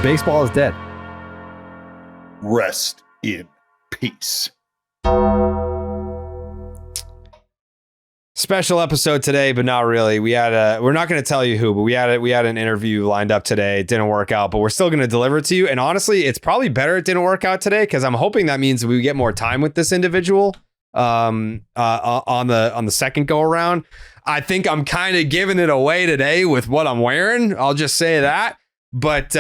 Baseball is dead. Rest in peace. Special episode today, but not really. We're not going to tell you who, but we had an interview lined up today. It didn't work out, but we're still going to deliver it to you. And honestly, it's probably better it didn't work out today, because I'm hoping that means we get more time with this individual on the second go around. I think I'm kind of giving it away today with what I'm wearing. I'll just say that. But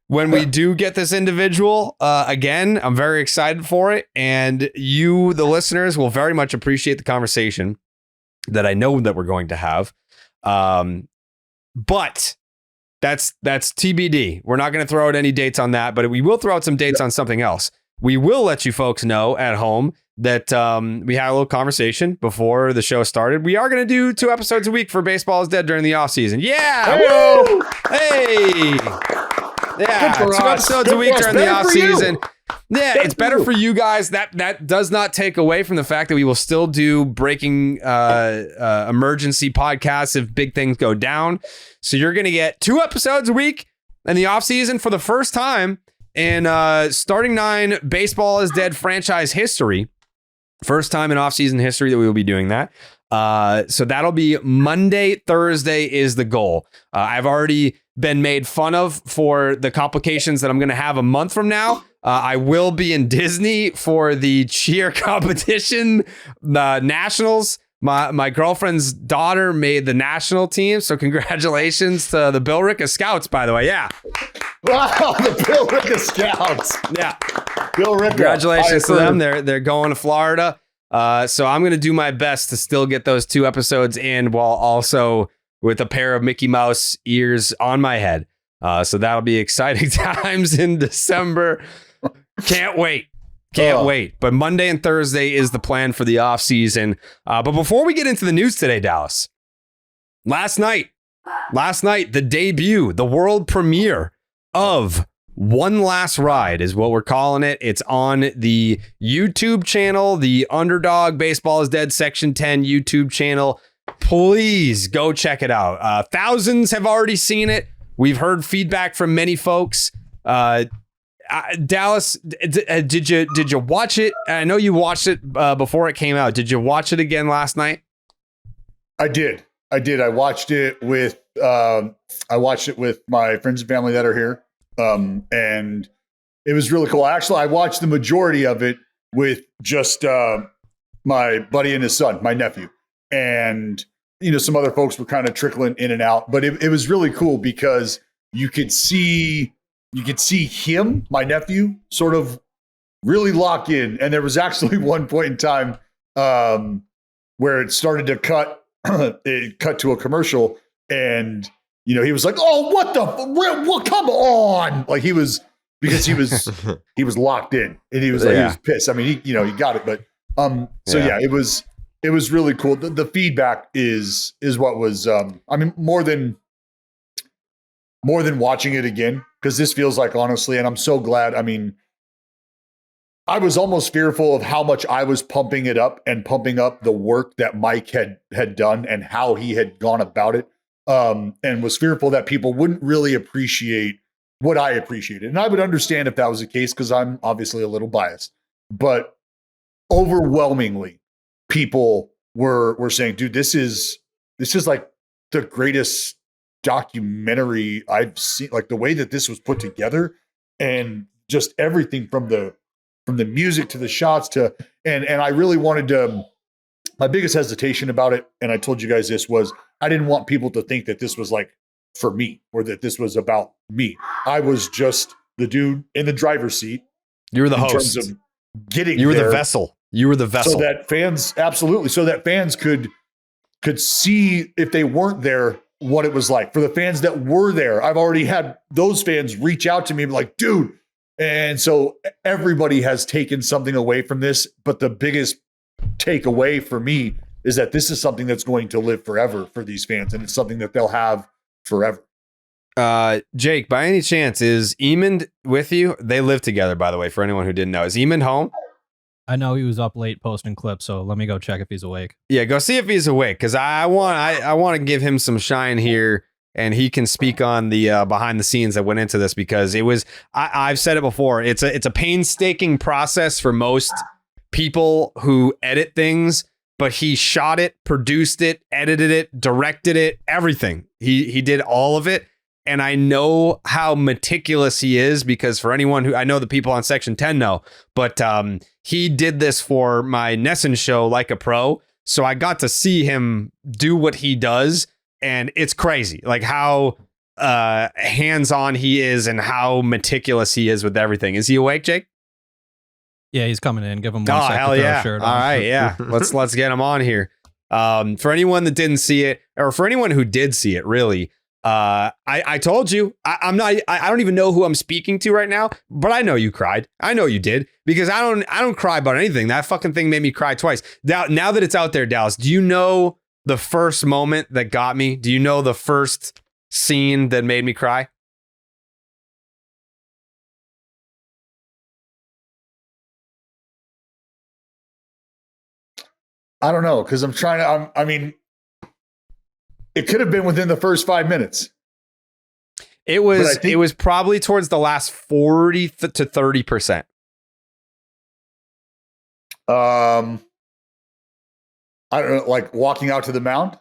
when we do get this individual, again, I'm very excited for it. And you, the listeners, will very much appreciate the conversation that I know that we're going to have. But that's TBD. We're not going to throw out any dates on that, but we will throw out some dates on something else. We will let you folks know at home that we had a little conversation before the show started. We are going to do 2 episodes a week for Baseball is Dead during the offseason. Yeah. Hey. Yeah. 2 episodes a week during the offseason. Yeah, it's better for you guys. That does not take away from the fact that we will still do breaking emergency podcasts if big things go down. So you're going to get 2 episodes a week in the offseason for the first time in Starting 9 Baseball is Dead franchise history. First time in off-season history that we will be doing that. So that'll be Monday, Thursday is the goal. I've already been made fun of for the complications that I'm going to have a month from now. I will be in Disney for the cheer competition, the Nationals. My girlfriend's daughter made the national team, so congratulations to the Bill Ricka Scouts, by the way. Yeah. Wow, the Bill Ricka Scouts. Yeah. Bill Ricka. Congratulations to them. They're going to Florida. So I'm going to do my best to still get those 2 episodes in while also with a pair of Mickey Mouse ears on my head. So that'll be exciting times in December. Can't wait. Can't wait. But Monday and Thursday is the plan for the off season. But before we get into the news today, Dallas, last night, the debut, the world premiere of One Last Ride is what we're calling it. It's on the YouTube channel, the Underdog Baseball is Dead Section 10 YouTube channel. Please go check it out. Thousands have already seen it. We've heard feedback from many folks. Dallas, did you watch it? I know you watched it before it came out. Did you watch it again last night? I did. I watched it with my friends and family that are here. And it was really cool. Actually, I watched the majority of it with just my buddy and his son, my nephew. And, some other folks were kind of trickling in and out. But it was really cool because you could see him, my nephew, sort of really lock in. And there was actually one point in time where it started to cut. It cut to a commercial, and he was like, "Oh, what the? Well, come on!" Like he was locked in, and he was he was pissed. I mean, he got it, but it was really cool. The feedback is what was more than watching it again, because this feels like, honestly, and I'm so glad. I mean, I was almost fearful of how much I was pumping it up and pumping up the work that Mike had done and how he had gone about it, and was fearful that people wouldn't really appreciate what I appreciated. And I would understand if that was the case, because I'm obviously a little biased. But overwhelmingly, people were saying, dude, this is like the greatest documentary I've seen. Like the way that this was put together, and just everything from the music to the shots to, and I really wanted to, my biggest hesitation about it, and I told you guys this, was I didn't want people to think that this was like for me, or that this was about me. I was just the dude in the driver's seat. You were the host. Terms of getting you were there, the vessel. You were the vessel. So that fans, absolutely, so that fans could see, if they weren't there, what it was like. For the fans that were there, I've already had those fans reach out to me like, dude. And so everybody has taken something away from this, but the biggest takeaway for me is that this is something that's going to live forever for these fans, and it's something that they'll have forever. Jake, by any chance, is Eamon with you? They live together, by the way, for anyone who didn't know. Is Eamon home? I know he was up late posting clips, so let me go check if he's awake. Yeah, go see if he's awake, because I want to give him some shine here and he can speak on the behind the scenes that went into this, because it was, I've said it before, it's a painstaking process for most people who edit things, but he shot it, produced it, edited it, directed it, everything. He did all of it. And I know how meticulous he is, because for anyone who, I know the people on Section 10 know, but he did this for my Nesson show like a pro. So I got to see him do what he does. And it's crazy, like how hands-on he is and how meticulous he is with everything. Is he awake, Jake? Yeah, he's coming in. Give him one Oh, second hell to throw yeah. a shirt All on. right, yeah. Let's get him on here. For anyone that didn't see it, or for anyone who did see it, really, I told you, I don't even know who I'm speaking to right now, but I know you cried. I know you did, because I don't cry about anything. That fucking thing made me cry twice. Now that it's out there, Dallas, do you know the first moment that got me? Do you know the first scene that made me cry? I don't know, because I'm trying to. I mean, it could have been within the first 5 minutes. It was probably towards the last 40 to 30%. I don't know, like walking out to the mound.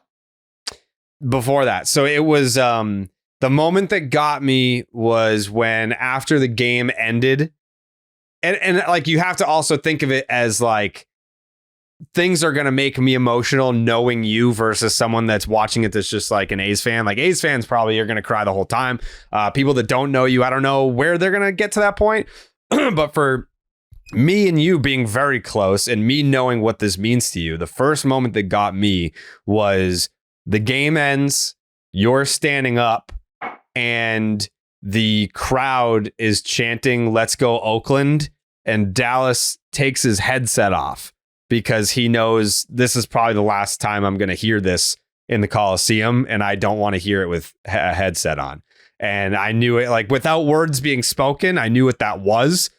Before that. So it was the moment that got me was when, after the game ended, and like, you have to also think of it as like, things are going to make me emotional knowing you versus someone that's watching it that's just like an A's fan. Like, A's fans probably are going to cry the whole time. People that don't know you, I don't know where they're going to get to that point. But for me and you being very close and me knowing what this means to you, the first moment that got me was the game ends, you're standing up, and the crowd is chanting, "Let's go Oakland," and Dallas takes his headset off, because he knows this is probably the last time I'm going to hear this in the Coliseum, and I don't want to hear it with a headset on. And I knew it, like, without words being spoken, I knew what that was.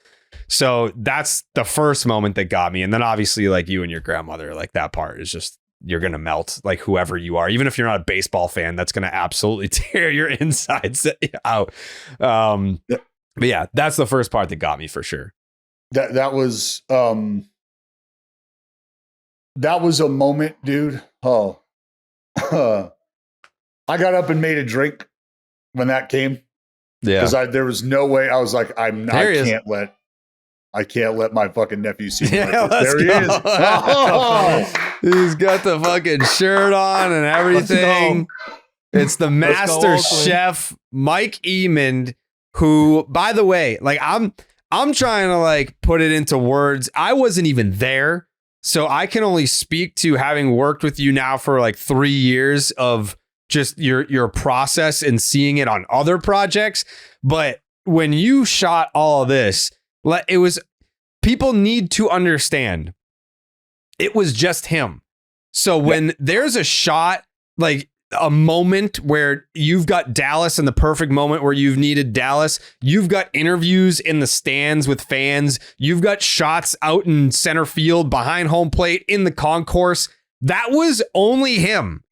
So that's the first moment that got me. And then obviously, like, you and your grandmother, like, that part is just, you're going to melt, like, whoever you are. Even if you're not a baseball fan, that's going to absolutely tear your insides out. But yeah, that's the first part that got me for sure. That was a moment, dude. Oh, I got up and made a drink when that came. Yeah, because there was no way. I was like, I can't let my fucking nephew see me. Yeah, like this. There he is. Oh! He's got the fucking shirt on and everything. It's the master chef, Mike Eamond, who, by the way, like, I'm trying to, like, put it into words. I wasn't even there, so I can only speak to having worked with you now for like 3 years of just your process and seeing it on other projects. But when you shot all of this, it was, people need to understand, it was just him. So when there's a shot, like a moment where you've got Dallas in the perfect moment where you've needed Dallas, you've got interviews in the stands with fans, you've got shots out in center field, behind home plate, in the concourse. That was only him.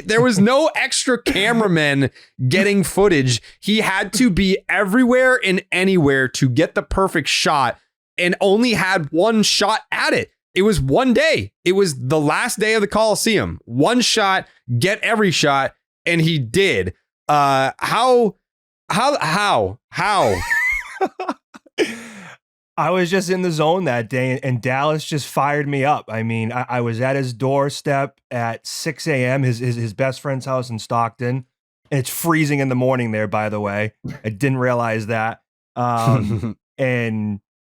There was no extra cameramen getting footage. He had to be everywhere and anywhere to get the perfect shot, and only had one shot at it. It was one day. It was the last day of the Coliseum. One shot, get every shot, and he did. How? I was just in the zone that day, and Dallas just fired me up. I mean, I was at his doorstep at 6 a.m., his best friend's house in Stockton. And it's freezing in the morning there, by the way. I didn't realize that. And,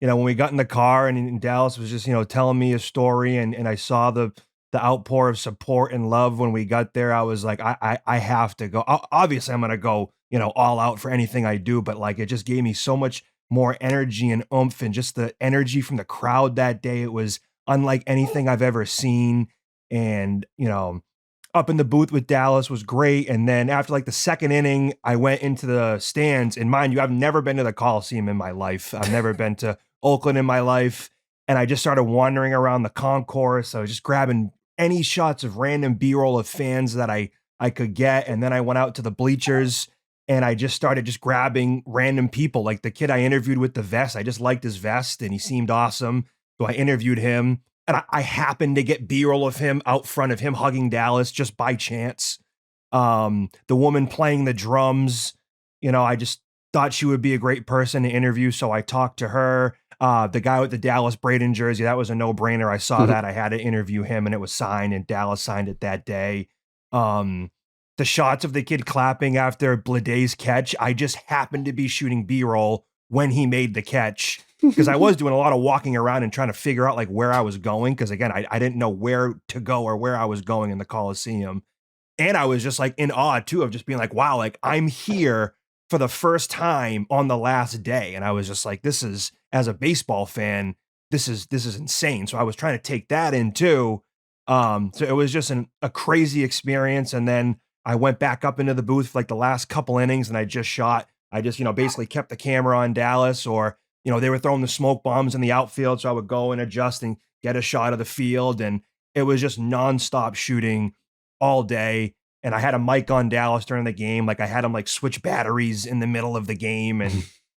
you know, when we got in the car and Dallas was just, you know, telling me a story, and I saw the outpour of support and love when we got there, I was like, I have to go. Obviously, I'm going to go, you know, all out for anything I do. But, like, it just gave me so much more energy and oomph, and just the energy from the crowd that day. It was unlike anything I've ever seen. And, you know, up in the booth with Dallas was great. And then after like the second inning, I went into the stands, and mind you, I've never been to the Coliseum in my life. I've never been to Oakland in my life. And I just started wandering around the concourse. I was just grabbing any shots of random B-roll of fans that I I could get. And then I went out to the bleachers and I just started just grabbing random people. Like the kid I interviewed with the vest, I just liked his vest and he seemed awesome. So I interviewed him and I happened to get B-roll of him out front of him hugging Dallas just by chance. The woman playing the drums, I just thought she would be a great person to interview. So I talked to her. The guy with the Dallas Braden jersey, that was a no-brainer. I saw that. I had to interview him and it was signed and Dallas signed it that day. The shots of the kid clapping after Bladay's catch, I just happened to be shooting B-roll when he made the catch because I was doing a lot of walking around and trying to figure out like where I was going. Because again, I didn't know where to go or where I was going in the Coliseum. And I was just like in awe too of just being like, wow, like I'm here for the first time on the last day. And I was just like, this is, as a baseball fan, this is insane. So I was trying to take that in too. So it was just a crazy experience. And then I went back up into the booth for like the last couple innings and I just basically kept the camera on Dallas or, they were throwing the smoke bombs in the outfield. So I would go and adjust and get a shot of the field. And it was just nonstop shooting all day. And I had a mic on Dallas during the game. Like I had him like switch batteries in the middle of the game.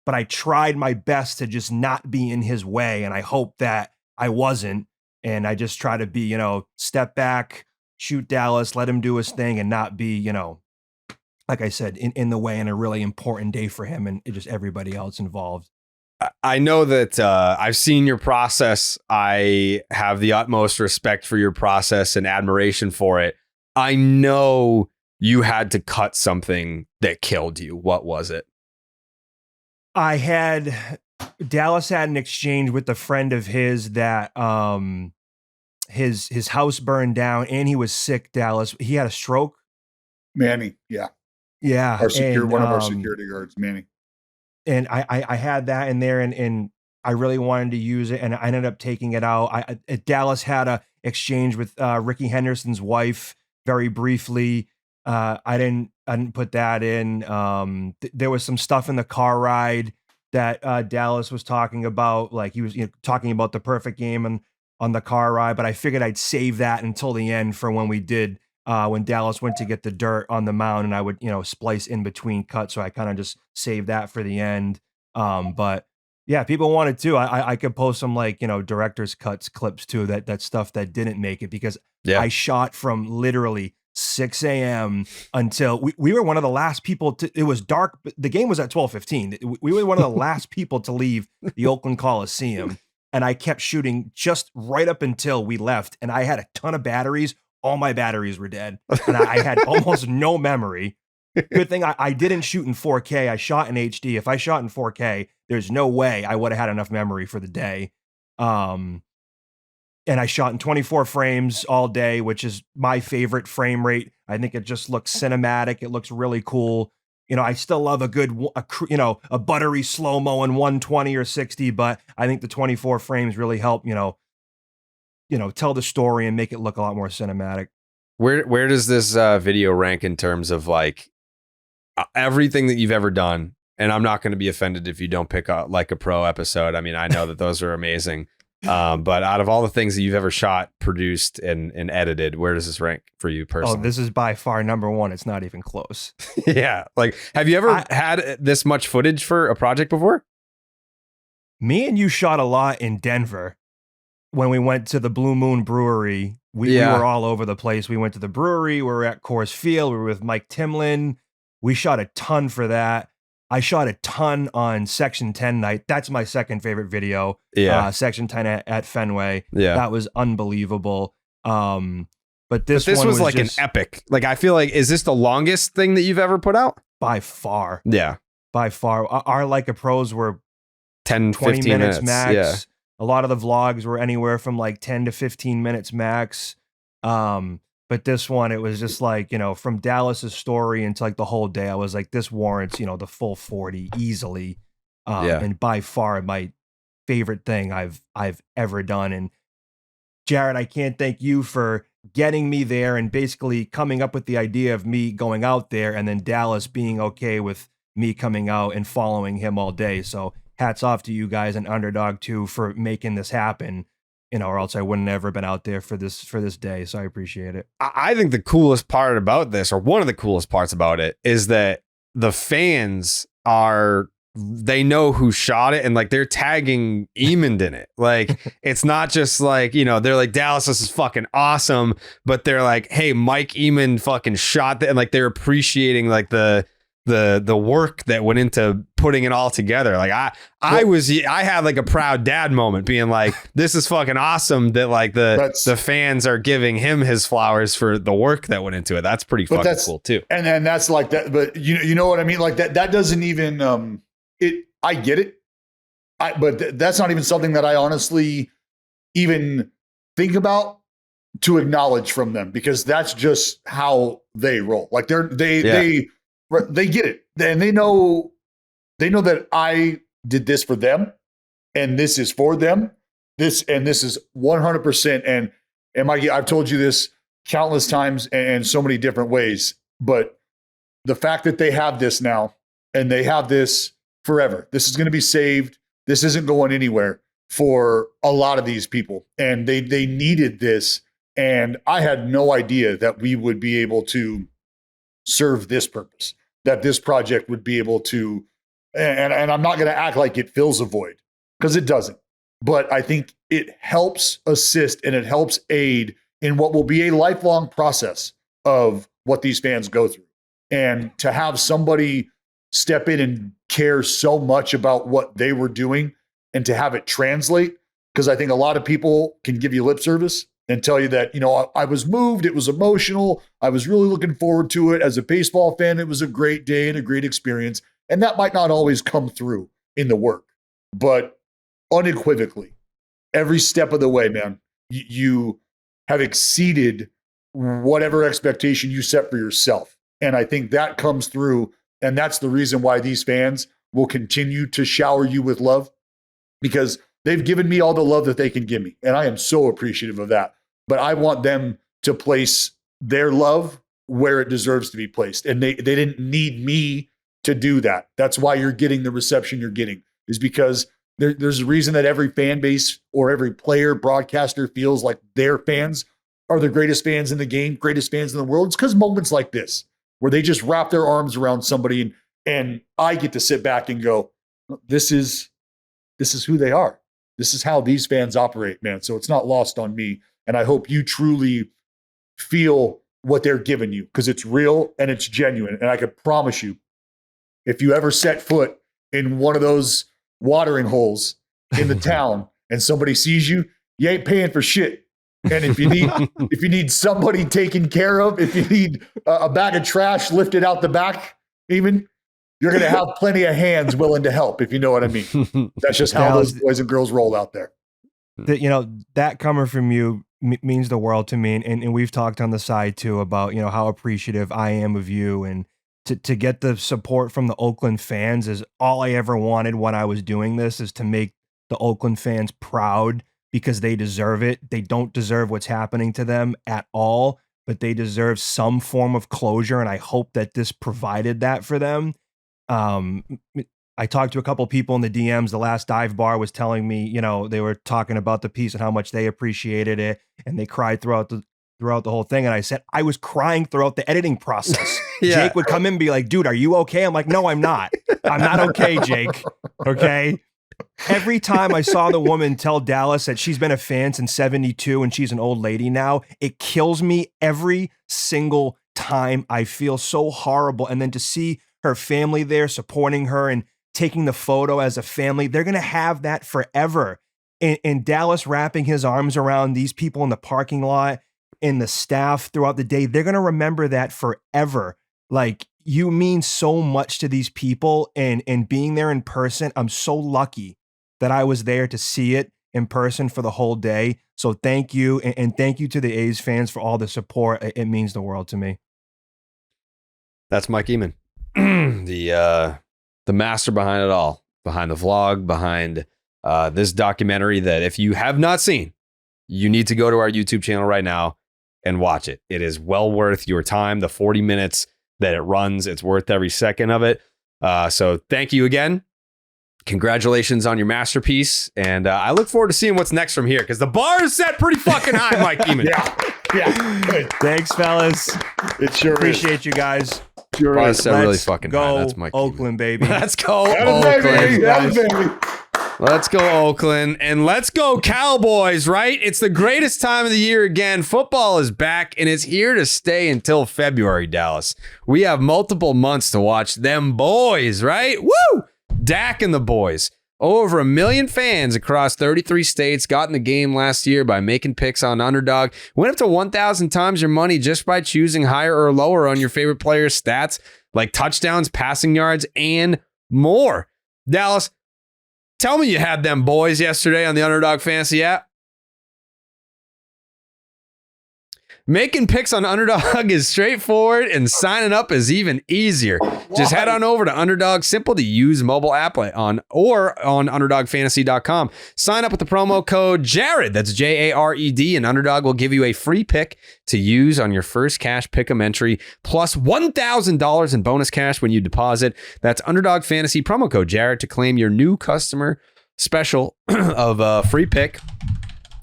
But I tried my best to just not be in his way. And I hope that I wasn't. And I just try to be, step back, shoot Dallas, let him do his thing and not be, like I said, in the way in a really important day for him and just everybody else involved. I know that I've seen your process. I have the utmost respect for your process and admiration for it. I know you had to cut something that killed you. What was it? Dallas had an exchange with a friend of his that his house burned down and he was sick. Dallas, he had a stroke. Manny, yeah. One of our security guards, Manny. And I had that in there and I really wanted to use it and I ended up taking it out. Dallas had a exchange with Ricky Henderson's wife very briefly. I didn't put that in. There was some stuff in the car ride that Dallas was talking about. Like he was talking about the perfect game on the car ride, but I figured I'd save that until the end for when we did when Dallas went to get the dirt on the mound and I would, splice in between cuts. So I kind of just saved that for the end. But yeah, people wanted to. I could post some like, director's cuts clips too, that stuff that didn't make it because I shot from literally 6 a.m. until we were one of the last people it was dark. The game was at 12:15. We were one of the last people to leave the Oakland Coliseum. And I kept shooting just right up until we left. And I had a ton of batteries. All my batteries were dead. And I had almost no memory. Good thing I didn't shoot in 4K. I shot in HD. If I shot in 4K, there's no way I would have had enough memory for the day. And I shot in 24 frames all day, which is my favorite frame rate. I think it just looks cinematic. It looks really cool. I still love a buttery slow-mo in 120 or 60, but I think the 24 frames really help, tell the story and make it look a lot more cinematic. Where does this video rank in terms of like everything that you've ever done? And I'm not going to be offended if you don't pick a pro episode. I mean, I know that those are amazing. But out of all the things that you've ever shot, produced, and edited, where does this rank for you personally? Oh, this is by far number one. It's not even close. Yeah. Like, have you ever had this much footage for a project before? Me and you shot a lot in Denver when we went to the Blue Moon Brewery. We were all over the place. We went to the brewery. We were at Coors Field. We were with Mike Timlin. We shot a ton for that. I shot a ton on Section 10 night. That's my second favorite video. Yeah. Section 10 at Fenway. Yeah. That was unbelievable. But this one was like just an epic. Like, I feel like, is this the longest thing that you've ever put out? By far. Yeah. By far. Our Like a Pros were 10, 20 15 minutes max. Yeah. A lot of the vlogs were anywhere from like 10 to 15 minutes max. But this one, it was just like, from Dallas's story into like the whole day, I was like, this warrants, the full 40 easily. And by far my favorite thing I've ever done. And Jared, I can't thank you for getting me there and basically coming up with the idea of me going out there and then Dallas being okay with me coming out and following him all day. So hats off to you guys and Underdog too for making this happen. or else I wouldn't have ever been out there for this day. So I appreciate it. I think the coolest part about this, or one of the coolest parts about it, is that the fans they know who shot it, and like they're tagging Eamon in it. Like it's not just like, they're like, Dallas, this is fucking awesome, but they're like, hey, Mike Eamon fucking shot that, and like they're appreciating like the work that went into putting it all together. Like I had like a proud dad moment, being like, this is fucking awesome that like the fans are giving him his flowers for the work that went into it. That's pretty fucking cool too. And then that's like that, but you know what I mean? Like that doesn't even I get it. But that's not even something that I honestly even think about to acknowledge from them, because that's just how they roll. Like they get it, and they know that I did this for them, and this is for them. This is 100%. And Mikey, I've told you this countless times and so many different ways, but the fact that they have this now, and they have this forever, this is going to be saved. This isn't going anywhere for a lot of these people, and they needed this. And I had no idea that we would be able to serve this purpose, that this project would be able to, and I'm not going to act like it fills a void, because it doesn't. But I think it helps assist, and it helps aid in what will be a lifelong process of what these fans go through. And to have somebody step in and care so much about what they were doing, and to have it translate, because I think a lot of people can give you lip service and tell you that, I was moved, it was emotional, I was really looking forward to it. As a baseball fan, it was a great day and a great experience. And that might not always come through in the work, but unequivocally, every step of the way, man, you have exceeded whatever expectation you set for yourself. And I think that comes through. And that's the reason why these fans will continue to shower you with love, because they've given me all the love that they can give me. And I am so appreciative of that. But I want them to place their love where it deserves to be placed. And they didn't need me to do that. That's why you're getting the reception you're getting, is because there's a reason that every fan base or every player, broadcaster feels like their fans are the greatest fans in the game, greatest fans in the world. It's because moments like this, where they just wrap their arms around somebody, and I get to sit back and go, this is who they are. This is how these fans operate, man. So it's not lost on me. And I hope you truly feel what they're giving you, because it's real and it's genuine. And I can promise you, if you ever set foot in one of those watering holes in the town and somebody sees you, you ain't paying for shit. And if you need somebody taken care of, if you need a bag of trash lifted out the back, even, you're going to have plenty of hands willing to help, if you know what I mean. That's just how those boys and girls roll out there. That coming from you means the world to me. And we've talked on the side too about, how appreciative I am of you, and to get the support from the Oakland fans is all I ever wanted when I was doing this, is to make the Oakland fans proud, because they deserve it. They don't deserve what's happening to them at all, but they deserve some form of closure. And I hope that this provided that for them. I talked to a couple people in the DMs. The last dive bar was telling me, they were talking about the piece and how much they appreciated it, and they cried throughout the whole thing. And I said, I was crying throughout the editing process. Yeah. Jake would come in and be like, dude, are you okay? I'm like, no, I'm not. I'm not okay, Jake. Okay. Every time I saw the woman tell Dallas that she's been a fan since 72 and she's an old lady now, it kills me every single time. I feel so horrible. And then to see her family there supporting her and taking the photo as a family, they're going to have that forever. And Dallas wrapping his arms around these people in the parking lot and the staff throughout the day, they're going to remember that forever. Like, you mean so much to these people, and being there in person, I'm so lucky that I was there to see it in person for the whole day. So thank you. And thank you to the A's fans for all the support. It means the world to me. That's Mike Eamon, the master behind it all, behind the vlog, behind this documentary that if you have not seen, you need to go to our YouTube channel right now and watch it. It is well worth your time. The 40 minutes that it runs, it's worth every second of it. So thank you again. congratulations on your masterpiece. And I look forward to seeing what's next from here because the bar is set pretty fucking high, Mike Eamon. Yeah. Thanks, fellas. It sure Appreciate you guys. Sure Bar is. is set really fucking high. Go That's Mike Oakland, baby. Let's go, That is Oakland. baby. That is baby. Let's go, Oakland. And let's go, Cowboys, right? It's the greatest time of the year again. Football is back, and it's here to stay until February, Dallas. We have multiple months to watch them boys, right? Woo! Dak and the boys. Over 1 million fans across 33 states got in the game last year by making picks on Underdog. Went up to 1,000 times your money just by choosing higher or lower on your favorite players' stats, like touchdowns, passing yards, and more. Dallas, tell me you had them boys yesterday on the Underdog Fantasy app. Making picks on Underdog is straightforward and signing up is even easier. Just head on over to Underdog, simple to use mobile app on underdogfantasy.com. Sign up with the promo code Jared, that's Jared, and Underdog will give you a free pick to use on your first cash pick'em entry plus $1,000 in bonus cash when you deposit. That's Underdog Fantasy promo code Jared to claim your new customer special of a free pick.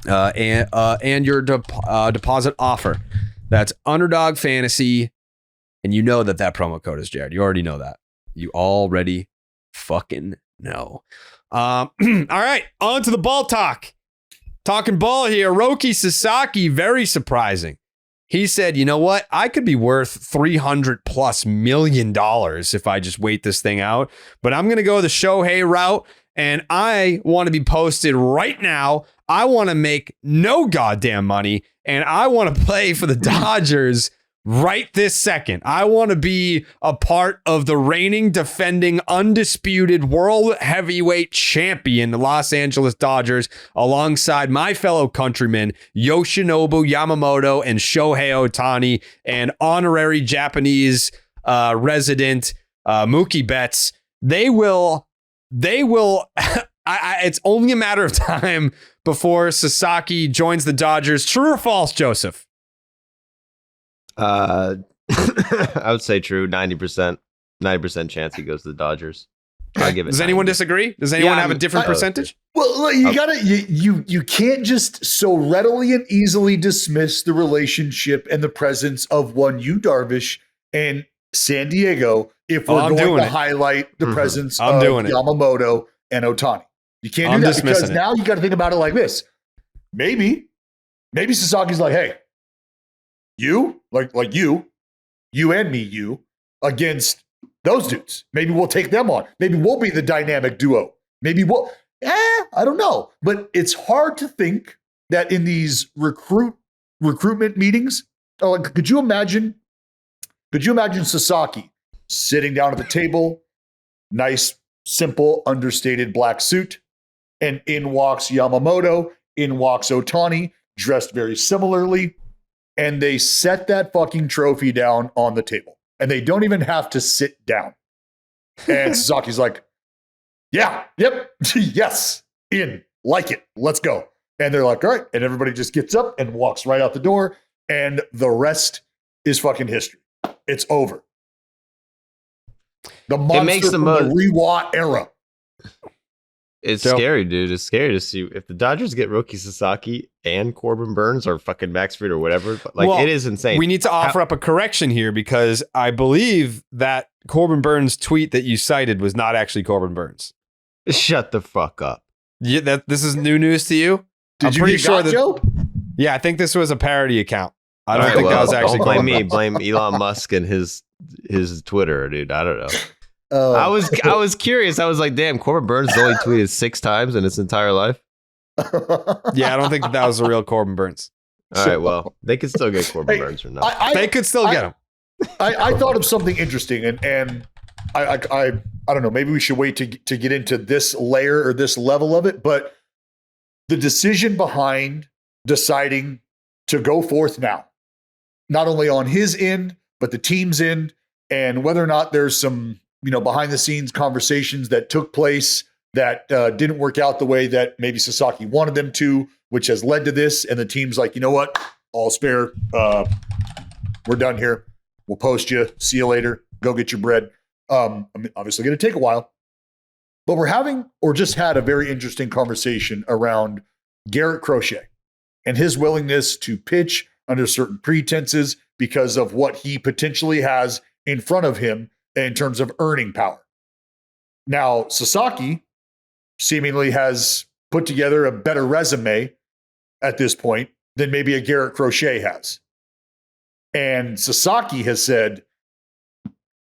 And your deposit offer. That's Underdog Fantasy, and you know that promo code is Jared. You already know that. You already fucking know. All right, on to the ball talk. Talking ball here. Roki Sasaki, very surprising. He said, you know what? I could be worth $300+ million if I just wait this thing out, but I'm going to go the Shohei route, and I want to be posted right now. I want to make no goddamn money, and I want to play for the Dodgers right this second. I want to be a part of the reigning, defending, undisputed world heavyweight champion, the Los Angeles Dodgers, alongside my fellow countrymen, Yoshinobu Yamamoto and Shohei Ohtani, and honorary Japanese resident Mookie Betts. They will it's only a matter of time before Sasaki joins the Dodgers. True or false, Joseph? I would say true. 90% chance he goes to the Dodgers. I'll give it. Does anyone disagree? Does anyone have a different percentage? Well, look, you can't just so readily and easily dismiss the relationship and the presence of one Yu Darvish and San Diego if we're going to highlight the presence of Yamamoto and Ohtani. You can't do that because now you got to think about it like this. Maybe Sasaki's like, hey, you and me, against those dudes. Maybe we'll take them on. Maybe we'll be the dynamic duo. Maybe I don't know. But it's hard to think that in these recruitment meetings, could you imagine Sasaki sitting down at the table, nice, simple, understated black suit, and in walks Yamamoto, in walks Ohtani, dressed very similarly, and they set that fucking trophy down on the table. And they don't even have to sit down. And Sasaki's like, yeah, yep, yes, in, like it, let's go. And they're like, all right. And everybody just gets up and walks right out the door. And the rest is fucking history. It's over. The monster from the Rewa era. It's scary, dude. It's scary to see if the Dodgers get Roki Sasaki and Corbin Burns or fucking Max Fried or whatever. It is insane. We need to offer up a correction here because I believe that Corbin Burns tweet that you cited was not actually Corbin Burns. Shut the fuck up. Yeah, this is new news to you. I'm pretty sure that. Yeah, I think this was a parody account. I don't think that was actually. Don't blame me. Blame Elon Musk and his Twitter, dude. I don't know. I was curious. I was like, damn, Corbin Burns only tweeted 6 times in his entire life. Yeah, I don't think that was the real Corbin Burns. All right, well, they could still get Corbin Burns or not. They could still get him. I thought of something interesting, and I don't know. Maybe we should wait to get into this layer or this level of it. But the decision behind deciding to go forth now, not only on his end but the team's end, and whether or not there's some behind the scenes conversations that took place that didn't work out the way that maybe Sasaki wanted them to, which has led to this. And the team's like, you know what? All spare. We're done here. We'll post you. See you later. Go get your bread. I'm obviously going to take a while. But we're having, or just had, a very interesting conversation around Garrett Crochet and his willingness to pitch under certain pretenses because of what he potentially has in front of him in terms of earning power. Now, Sasaki seemingly has put together a better resume at this point than maybe a Garrett Crochet has. And Sasaki has said,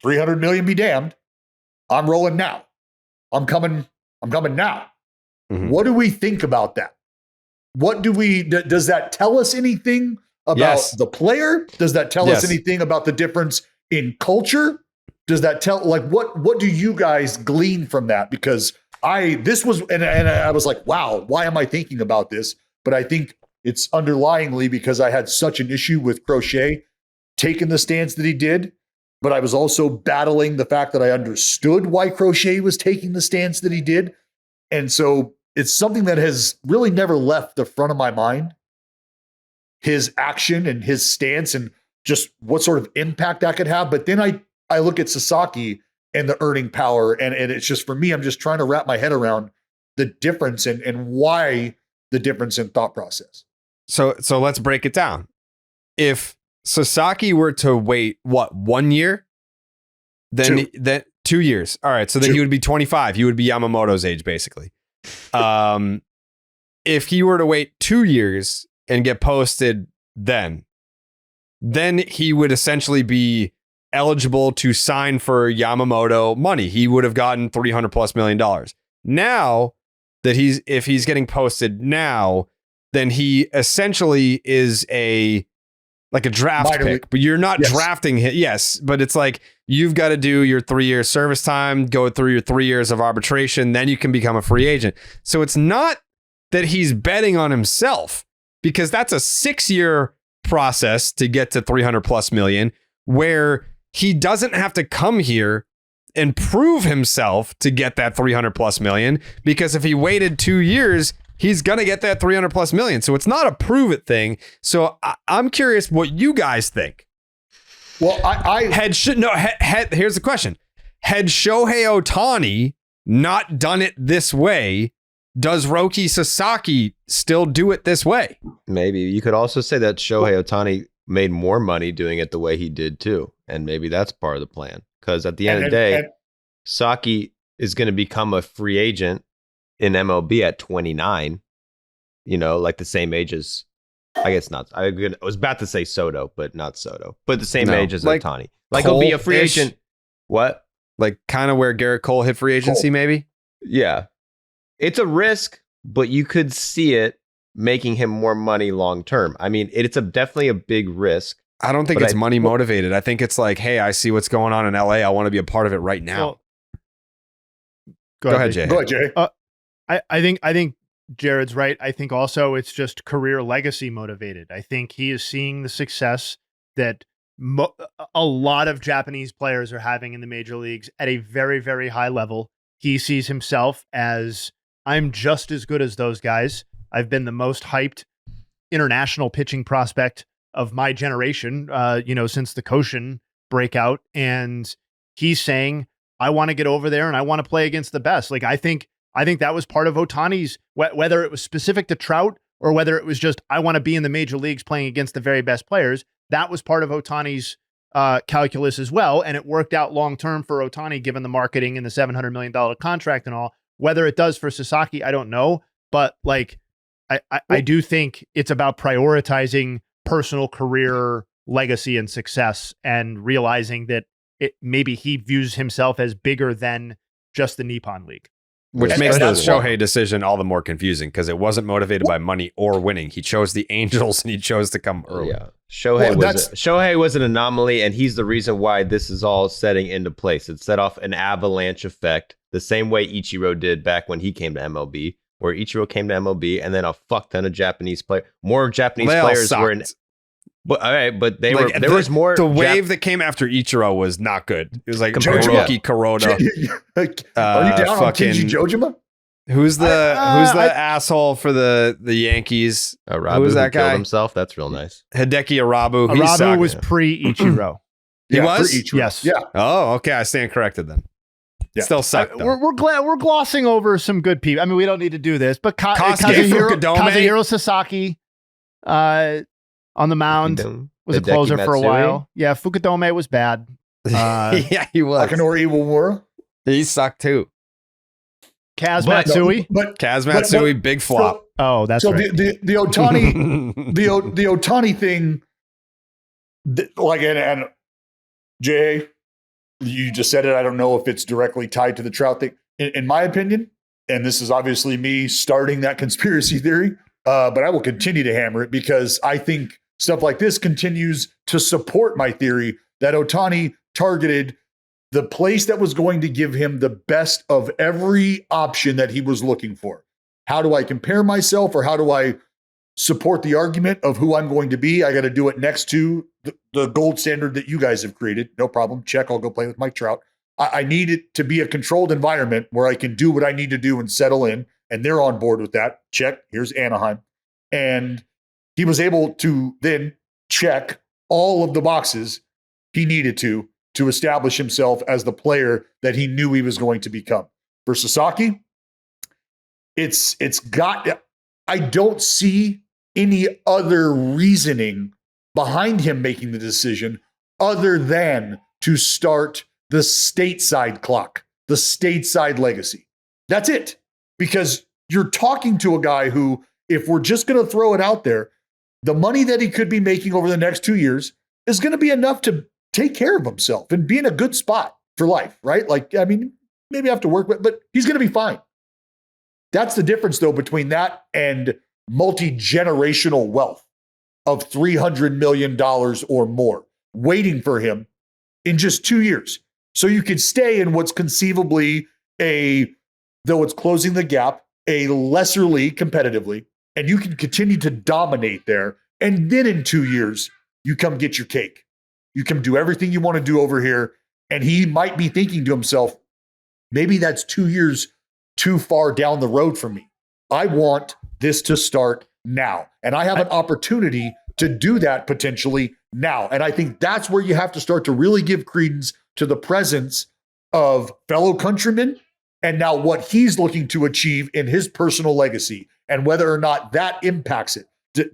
300 million be damned. I'm rolling now. I'm coming now. Mhm. What do we think about that? Does that tell us anything about the player? Does that tell us anything about the difference in culture? Does that tell, like, what do you guys glean from that? Because I was like, wow, why am I thinking about this? But I think it's underlyingly because I had such an issue with Crochet taking the stance that he did, but I was also battling the fact that I understood why Crochet was taking the stance that he did. And so it's something that has really never left the front of my mind, his action and his stance and just what sort of impact that could have. But then I look at Sasaki and the earning power, and it's just, for me, I'm just trying to wrap my head around the difference and why the difference in thought process. So let's break it down. If Sasaki were to wait, 1 year? Then 2 years. All right. So then he would be 25. He would be Yamamoto's age, basically. If he were to wait 2 years and get posted then he would essentially be eligible to sign for Yamamoto money. He would have gotten $300+ million. Now that if he's getting posted now, then he essentially is a draft pick, but you're not drafting him. Yes, but it's like you've got to do your 3-year service time, go through your 3 years of arbitration, then you can become a free agent. So it's not that he's betting on himself, because that's a 6-year process to get to $300+ million, where he doesn't have to come here and prove himself to get that $300+ million, because if he waited 2 years, he's going to get that $300+ million. So it's not a prove it thing. So I'm curious what you guys think. Well, here's the question. Had Shohei Ohtani not done it this way, does Roki Sasaki still do it this way? Maybe. You could also say that Shohei Ohtani made more money doing it the way he did too. And maybe that's part of the plan. Because at the end of the day, Saki is going to become a free agent in MLB at 29, like the same age as, I guess not. I was about to say Soto, but not Soto. But the same age as Ohtani. Like he'll be a free agent. What? Like kind of where Garrett Cole hit free agency, maybe? Yeah. It's a risk, but you could see it making him more money long term. I mean, it's definitely a big risk. I don't think it's money motivated. I think it's like, hey, I see what's going on in LA. I want to be a part of it right now. Go ahead, Jay. Go ahead, Jay. I think Jared's right. I think also it's just career legacy motivated. I think he is seeing the success that a lot of Japanese players are having in the major leagues at a very, very high level. He sees himself as, I'm just as good as those guys. I've been the most hyped international pitching prospect of my generation, since the Koshin breakout. And he's saying, I want to get over there and I want to play against the best. Like, I think that was part of Ohtani's, whether it was specific to Trout or whether it was just, I want to be in the major leagues playing against the very best players. That was part of Ohtani's calculus as well. And it worked out long-term for Ohtani, given the marketing and the $700 million contract and all. Whether it does for Sasaki, I don't know. But like, I do think it's about prioritizing personal career legacy and success and realizing that maybe he views himself as bigger than just the Nippon League. Which makes the Shohei decision all the more confusing, because it wasn't motivated by money or winning. He chose the Angels and he chose to come early. Yeah. Shohei was an anomaly, and he's the reason why this is all setting into place. It set off an avalanche effect, the same way Ichiro did back when he came to MLB, where Ichiro came to MLB and then a fuck ton of Japanese players. More Japanese players were in. But all right, but there was more. The wave that came after Ichiro was not good. It was like Roki Kuroda. Are you down on Kenji Jojima? Who's the asshole for the Yankees? Arabu, who was that guy? Killed himself. That's real nice. Hideki Arabu. Arabu was pre Ichiro. He was? Yes. Yeah. Oh, okay. I stand corrected then. Yeah. Still suck, though. We're glossing over some good people. I mean, we don't need to do this, but Kazuhiro Sasaki on the mound was a closer for a while. Yeah, Fukudome was bad. Yeah, he was. Takanori Iwamura. He sucked too. Kaz Matsui. Kaz Matsui, big flop. That's so right. the Ohtani, the Ohtani thing, and Jay, you just said it. I don't know if it's directly tied to the Trout thing. In my opinion, and this is obviously me starting that conspiracy theory, but I will continue to hammer it because I think stuff like this continues to support my theory that Ohtani targeted the place that was going to give him the best of every option that he was looking for. How do I compare myself, or how do I support the argument of who I'm going to be? I got to do it next to the gold standard that you guys have created. No problem. Check. I'll go play with Mike Trout. I need it to be a controlled environment where I can do what I need to do and settle in. And they're on board with that. Check. Here's Anaheim. And he was able to then check all of the boxes he needed to establish himself as the player that he knew he was going to become. For Sasaki, I don't see any other reasoning behind him making the decision other than to start the stateside clock, the stateside legacy. That's it. Because you're talking to a guy who, if we're just going to throw it out there, the money that he could be making over the next 2 years is going to be enough to take care of himself and be in a good spot for life, right? Like, I mean, maybe I have to work with, but he's going to be fine. That's the difference, though, between that and multi-generational wealth of $300 million or more waiting for him in just 2 years. So you could stay in what's conceivably though it's closing the gap, a lesser league competitively, and you can continue to dominate there. And then in 2 years, you come get your cake. You can do everything you want to do over here. And he might be thinking to himself, maybe that's 2 years too far down the road for me. I want this to start now. And I have an opportunity to do that potentially now. And I think that's where you have to start to really give credence to the presence of fellow countrymen and now what he's looking to achieve in his personal legacy and whether or not that impacts it.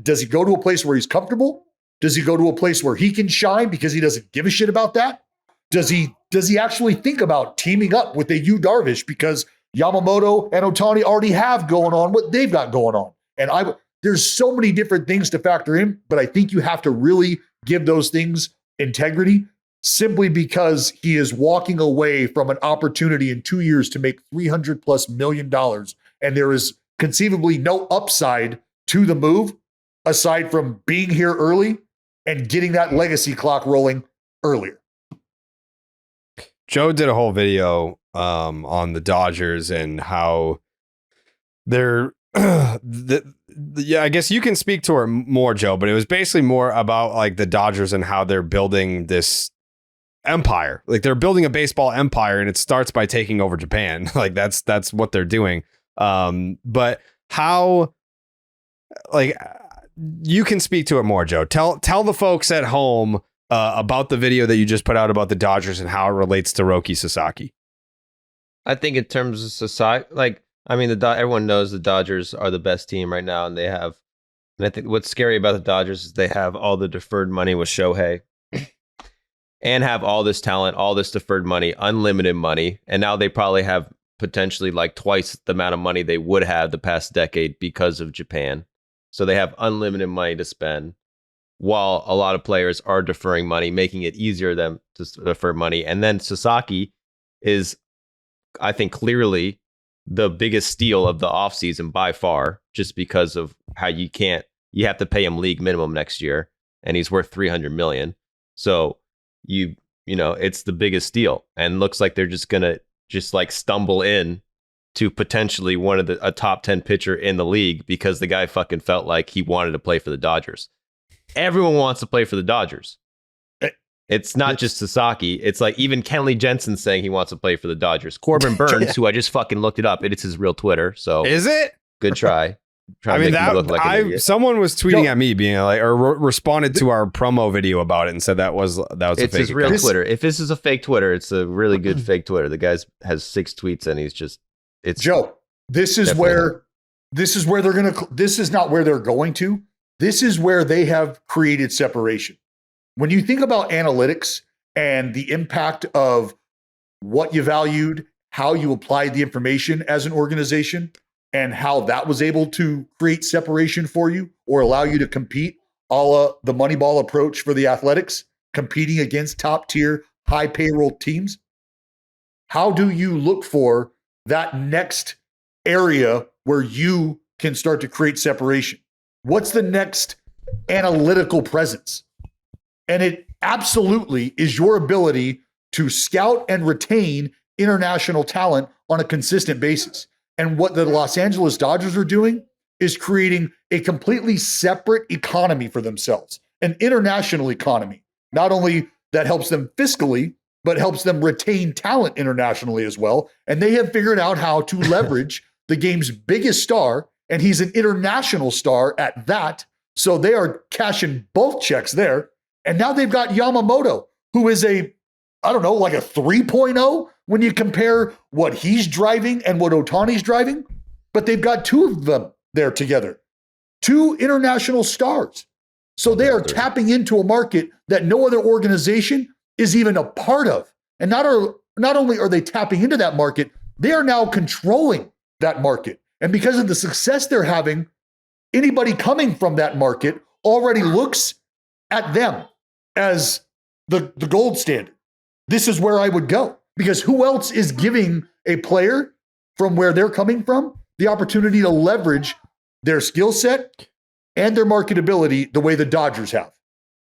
Does he go to a place where he's comfortable? Does he go to a place where he can shine because he doesn't give a shit about that? Does he actually think about teaming up with a Yu Darvish because Yamamoto and Ohtani already have going on what they've got going on? And there's so many different things to factor in, but I think you have to really give those things integrity simply because he is walking away from an opportunity in 2 years to make $300+ million. And there is conceivably no upside to the move aside from being here early and getting that legacy clock rolling earlier. Joe did a whole video on the Dodgers and how they're yeah, I guess you can speak to it more, Joe, but it was basically more about like the Dodgers and how they're building this empire. Like they're building a baseball empire and it starts by taking over Japan. Like that's what they're doing. But how, like, you can speak to it more, Joe. Tell the folks at home about the video that you just put out about the Dodgers and how it relates to Roki Sasaki. I think in terms of society, like, I mean, everyone knows the Dodgers are the best team right now, and I think what's scary about the Dodgers is they have all the deferred money with Shohei and have all this talent, all this deferred money, unlimited money, and now they probably have potentially like twice the amount of money they would have the past decade because of Japan. So they have unlimited money to spend while a lot of players are deferring money, making it easier them to defer money. And then Sasaki is, I think, clearly the biggest steal of the offseason by far, just because of how you have to pay him league minimum next year, and he's worth $300 million. So you know, it's the biggest steal, and looks like they're just gonna like stumble in to potentially one of a top 10 pitcher in the league because the guy fucking felt like he wanted to play for the Dodgers. Everyone wants to play for the Dodgers. It's not just Sasaki. It's like even Kenley Jensen saying he wants to play for the Dodgers. Corbin Burns, who I just fucking looked it up, it's his real Twitter. So is it? Good try. trying to make me look like an idiot. Someone was tweeting at me being like, or responded to our promo video about it and said that was a fake It's his real account. Twitter. If this is a fake Twitter, it's a really good fake Twitter. The guy has 6 tweets and he's just, it's Joe. This is where this is not where they're going to. This is where they have created separation. When you think about analytics and the impact of what you valued, how you applied the information as an organization, and how that was able to create separation for you or allow you to compete a la the Moneyball approach for the Athletics, competing against top tier, high payroll teams. How do you look for that next area where you can start to create separation? What's the next analytical presence? And it absolutely is your ability to scout and retain international talent on a consistent basis. And what the Los Angeles Dodgers are doing is creating a completely separate economy for themselves, an international economy, not only that helps them fiscally, but helps them retain talent internationally as well. And they have figured out how to leverage the game's biggest star, and he's an international star at that. So they are cashing both checks there. And now they've got Yamamoto, who is like a 3.0 when you compare what he's driving and what Ohtani's driving. But they've got 2 of them there together, 2 international stars. So they are tapping into a market that no other organization is even a part of. And not only are they tapping into that market, they are now controlling that market. And because of the success they're having, anybody coming from that market already looks at them as the gold standard. This is where I would go, because who else is giving a player from where they're coming from the opportunity to leverage their skill set and their marketability the way the Dodgers have?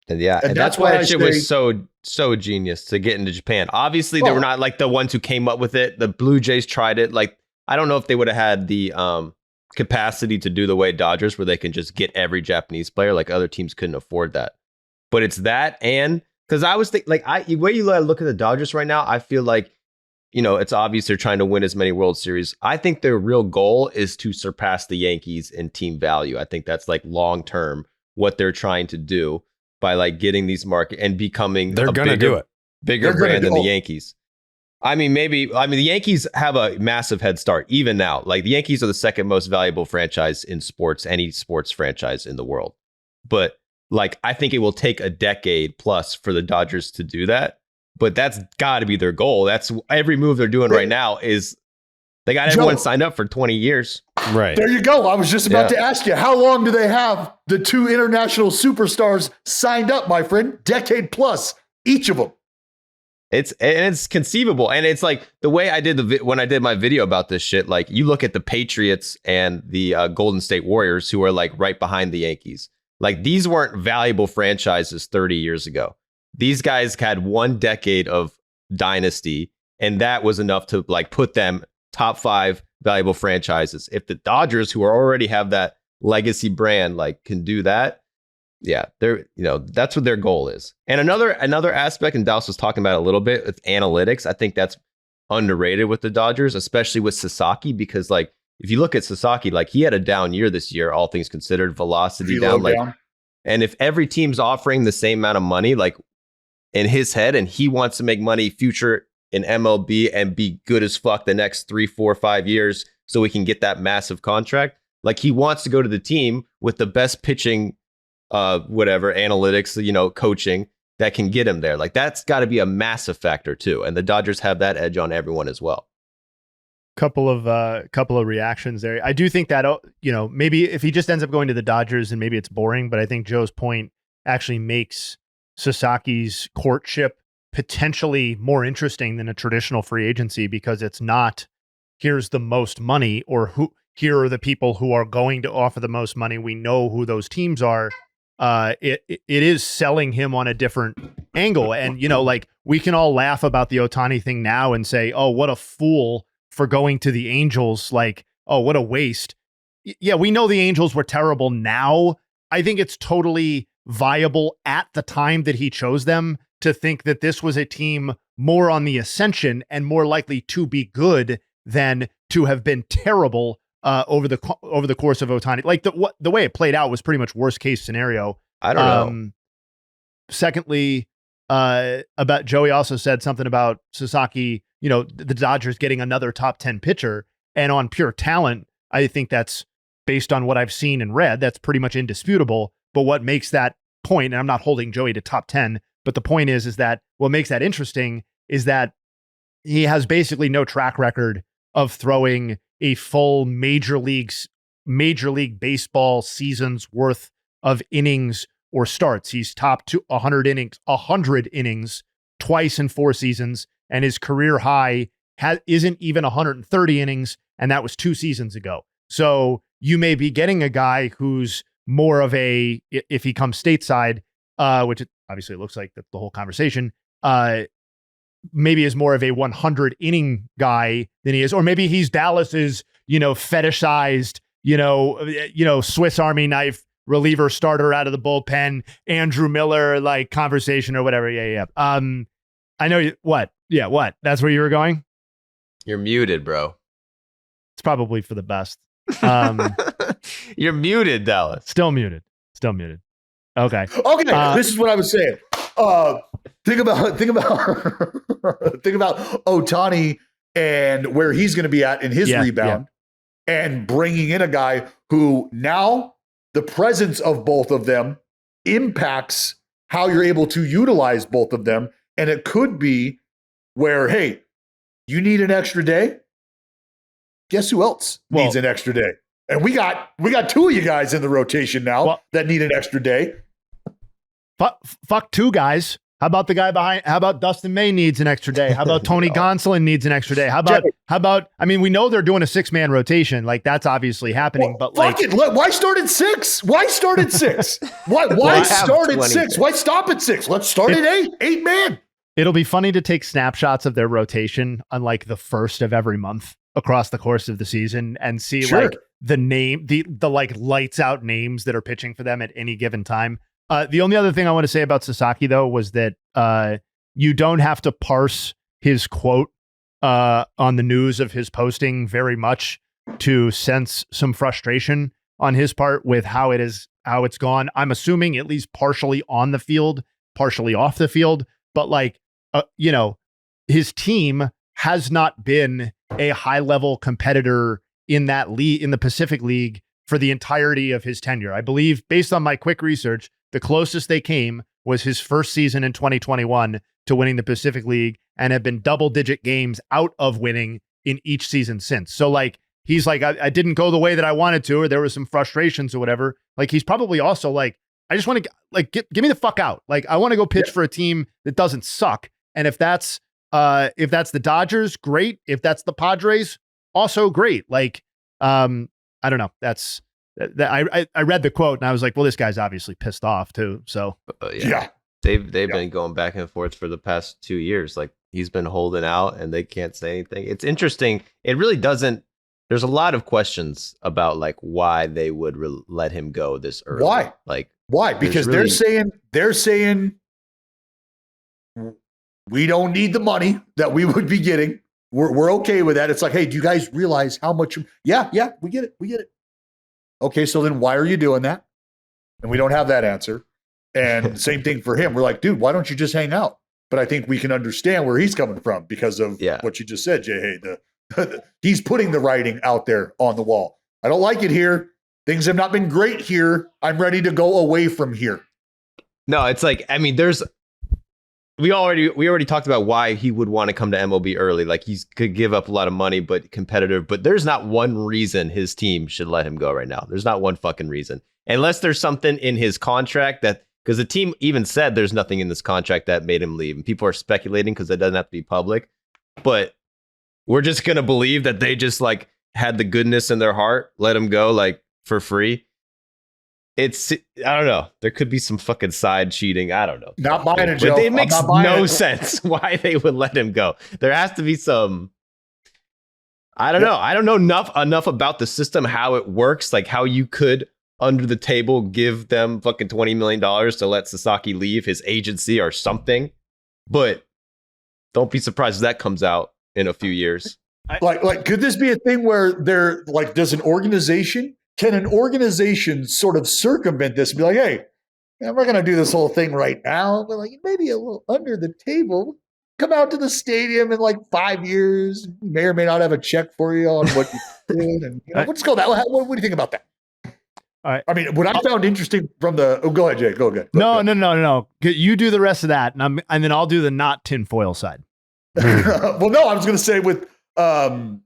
And that's why that shit was so genius to get into Japan. Obviously, they were not like the ones who came up with it. The Blue Jays tried it. Like, I don't know if they would have had the capacity to do the way Dodgers, where they can just get every Japanese player. Like, other teams couldn't afford that. But it's that, and because I was thinking, the way you look at the Dodgers right now, I feel like, it's obvious they're trying to win as many World Series. I think their real goal is to surpass the Yankees in team value. I think that's like long term what they're trying to do by like getting these market and becoming bigger brand than the Yankees. I mean, the Yankees have a massive head start even now. Like, the Yankees are the second most valuable franchise in sports, any sports franchise in the world. But like, I think it will take a decade plus for the Dodgers to do that. But that's got to be their goal. That's every move they're doing right now is they got everyone signed up for 20 years. Right. There you go. I was just about to ask you, how long do they have the 2 international superstars signed up, my friend? Decade plus, each of them. It's conceivable. And it's like the way I did when I did my video about this shit, like, you look at the Patriots and the Golden State Warriors, who are like right behind the Yankees. Like, these weren't valuable franchises 30 years ago. These guys had 1 decade of dynasty, and that was enough to like put them top 5 valuable franchises. If the Dodgers, who already have that legacy brand, like, can do that, yeah, they're, that's what their goal is. And another aspect, and Dallas was talking about it a little bit, with analytics, I think that's underrated with the Dodgers, especially with Sasaki, because like, if you look at Sasaki, like, he had a down year this year, all things considered, velocity down. And if every team's offering the same amount of money, like, in his head, and he wants to make money future in MLB and be good as fuck the next 3, 4, 5 years so we can get that massive contract. Like, he wants to go to the team with the best pitching, analytics, coaching that can get him there. Like, that's got to be a massive factor too. And the Dodgers have that edge on everyone as well. Couple of reactions there. I do think that, maybe if he just ends up going to the Dodgers, and maybe it's boring, but I think Joe's point actually makes Sasaki's courtship potentially more interesting than a traditional free agency, because it's not, here's the most money, or here are the people who are going to offer the most money. We know who those teams are. It is selling him on a different angle. And, like, we can all laugh about the Ohtani thing now and say, oh, what a fool for going to the Angels. Like, oh, what a waste. Yeah, we know the Angels were terrible now. I think it's totally viable at the time that he chose them to think that this was a team more on the ascension and more likely to be good than to have been terrible over the course of Ohtani. Like the way it played out was pretty much worst case scenario. I don't know. Secondly, about Joey also said something about Sasaki, the Dodgers getting another top 10 pitcher, and on pure talent, I think that's based on what I've seen and read, that's pretty much indisputable. But what makes that point, and I'm not holding Joey to top 10, but the point is that what makes that interesting is that he has basically no track record of throwing a full Major League Baseball season's worth of innings or starts. He's topped to 100 innings twice in 4 seasons, and his career high isn't even 130 innings, and that was 2 seasons ago. So you may be getting a guy who's more of a, if he comes stateside, which obviously it looks like the whole conversation, maybe is more of a 100 inning guy than he is, or maybe he's Dallas's, fetishized, Swiss Army knife reliever starter out of the bullpen, Andrew Miller, like conversation or whatever. Yeah. I know what? Yeah. What? That's where you were going? You're muted, bro. It's probably for the best. You're muted, Dallas. Still muted. Okay. This is what I was saying. Think about Ohtani and where he's going to be at in his rebound, and bringing in a guy who now the presence of both of them impacts how you're able to utilize both of them. And it could be where, hey, you need an extra day. Guess who else needs an extra day? And we got 2 of you guys in the rotation now that need an extra day. Fuck 2 guys. How about the guy behind? How about Dustin May needs an extra day? How about Tony Gonsolin needs an extra day? How about? I mean, we know they're doing a 6-man rotation. Like that's obviously happening. But fuck it. Why start at 6? Why start at 6? Why start at 6? Why stop at 6? Let's start at 8. 8 man. It'll be funny to take snapshots of their rotation on like the first of every month across the course of the season and see like the name, the like lights out names that are pitching for them at any given time. The only other thing I want to say about Sasaki, though, was that you don't have to parse his quote on the news of his posting very much to sense some frustration on his part with how it's gone. I'm assuming at least partially on the field, partially off the field, but like, his team has not been a high level competitor in that league, in the Pacific League, for the entirety of his tenure. I believe, based on my quick research, the closest they came was his first season in 2021 to winning the Pacific League, and have been double-digit games out of winning in each season since. So like, he's like, I didn't go the way that I wanted to, or there was some frustrations or whatever. Like, he's probably also like, I just want to like, get me the fuck out. Like, I want to go pitch for a team that doesn't suck. And if that's the Dodgers, great. If that's the Padres, also great. Like, I don't know. I read the quote and I was like, well, this guy's obviously pissed off too. So they've been going back and forth for the past 2 years. Like, he's been holding out and they can't say anything. It's interesting. It really doesn't. There's a lot of questions about like why they would let him go this early. Why? Like, why? Because they're saying we don't need the money that we would be getting. We're okay with that. It's like, hey, do you guys realize how much? Yeah, we get it. Okay, so then why are you doing that? And we don't have that answer. And same thing for him. We're like, dude, why don't you just hang out? But I think we can understand where he's coming from because of what you just said, Jay. Hey, he's putting the writing out there on the wall. I don't like it here. Things have not been great here. I'm ready to go away from here. No, it's like, I mean, we already talked about why he would want to come to MLB early. Like, he could give up a lot of money, but competitive. But there's not one reason his team should let him go right now. There's not one fucking reason. Unless there's something in his contract because the team even said there's nothing in this contract that made him leave. And people are speculating because it doesn't have to be public. But we're just going to believe that they just like had the goodness in their heart, let him go like for free. I don't know. There could be some fucking side cheating. I don't know. Not buying it, Joe. But it makes no sense why they would let him go. There has to be some. I don't know. I don't know enough about the system, how it works, like how you could under the table give them fucking $20 million to let Sasaki leave his agency or something. But don't be surprised if that comes out in a few years. Like, could this be a thing where they're like, can an organization sort of circumvent this and be like, hey, we're going to do this whole thing right now, but like maybe a little under the table. Come out to the stadium in like 5 years. You may or may not have a check for you on what you did. And what's going on? What do you think about that? All right. I mean, what I found interesting from the go ahead, Jay. Go ahead. No. You do the rest of that, and then I'll do the not tinfoil side. Well, no, I was going to say with Passan,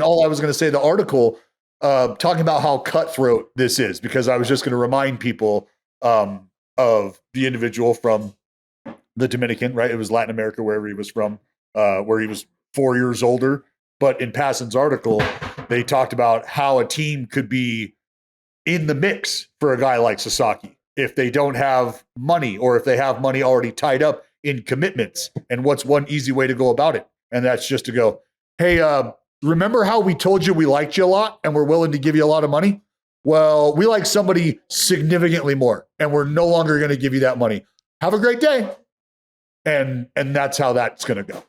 all I was going to say the article talking about how cutthroat this is, because I was just going to remind people of the individual from the Dominican, right? It was Latin America, wherever he was from, where he was 4 years older. But in Passan's article, they talked about how a team could be in the mix for a guy like Sasaki if they don't have money, or if they have money already tied up in commitments. And what's one easy way to go about it? And that's just to go, hey, remember how we told you we liked you a lot and we're willing to give you a lot of money? Well, we like somebody significantly more, and we're no longer going to give you that money. Have a great day. And that's how that's going to go.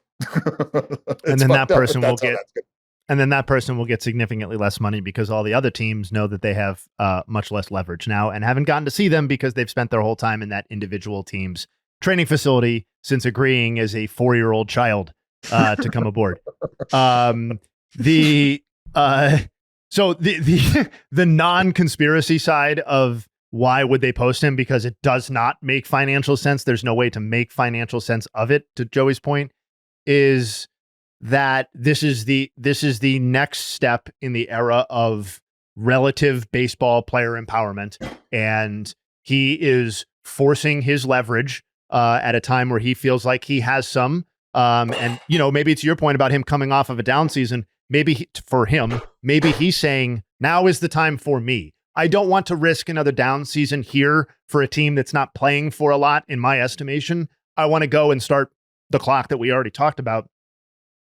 And then that person will get, and then that person will get significantly less money because all the other teams know that they have much less leverage now and haven't gotten to see them because they've spent their whole time in that individual team's training facility since agreeing as a 4-year-old child to come aboard. So the non-conspiracy side of why would they post him, because it does not make financial sense. There's no way to make financial sense of it, to Joey's point, is that this is the next step in the era of relative baseball player empowerment. And he is forcing his leverage at a time where he feels like he has some. And, maybe it's your point about him coming off of a down season. Maybe maybe he's saying, now is the time for me. I don't want to risk another down season here for a team that's not playing for a lot, in my estimation. I want to go and start the clock that we already talked about.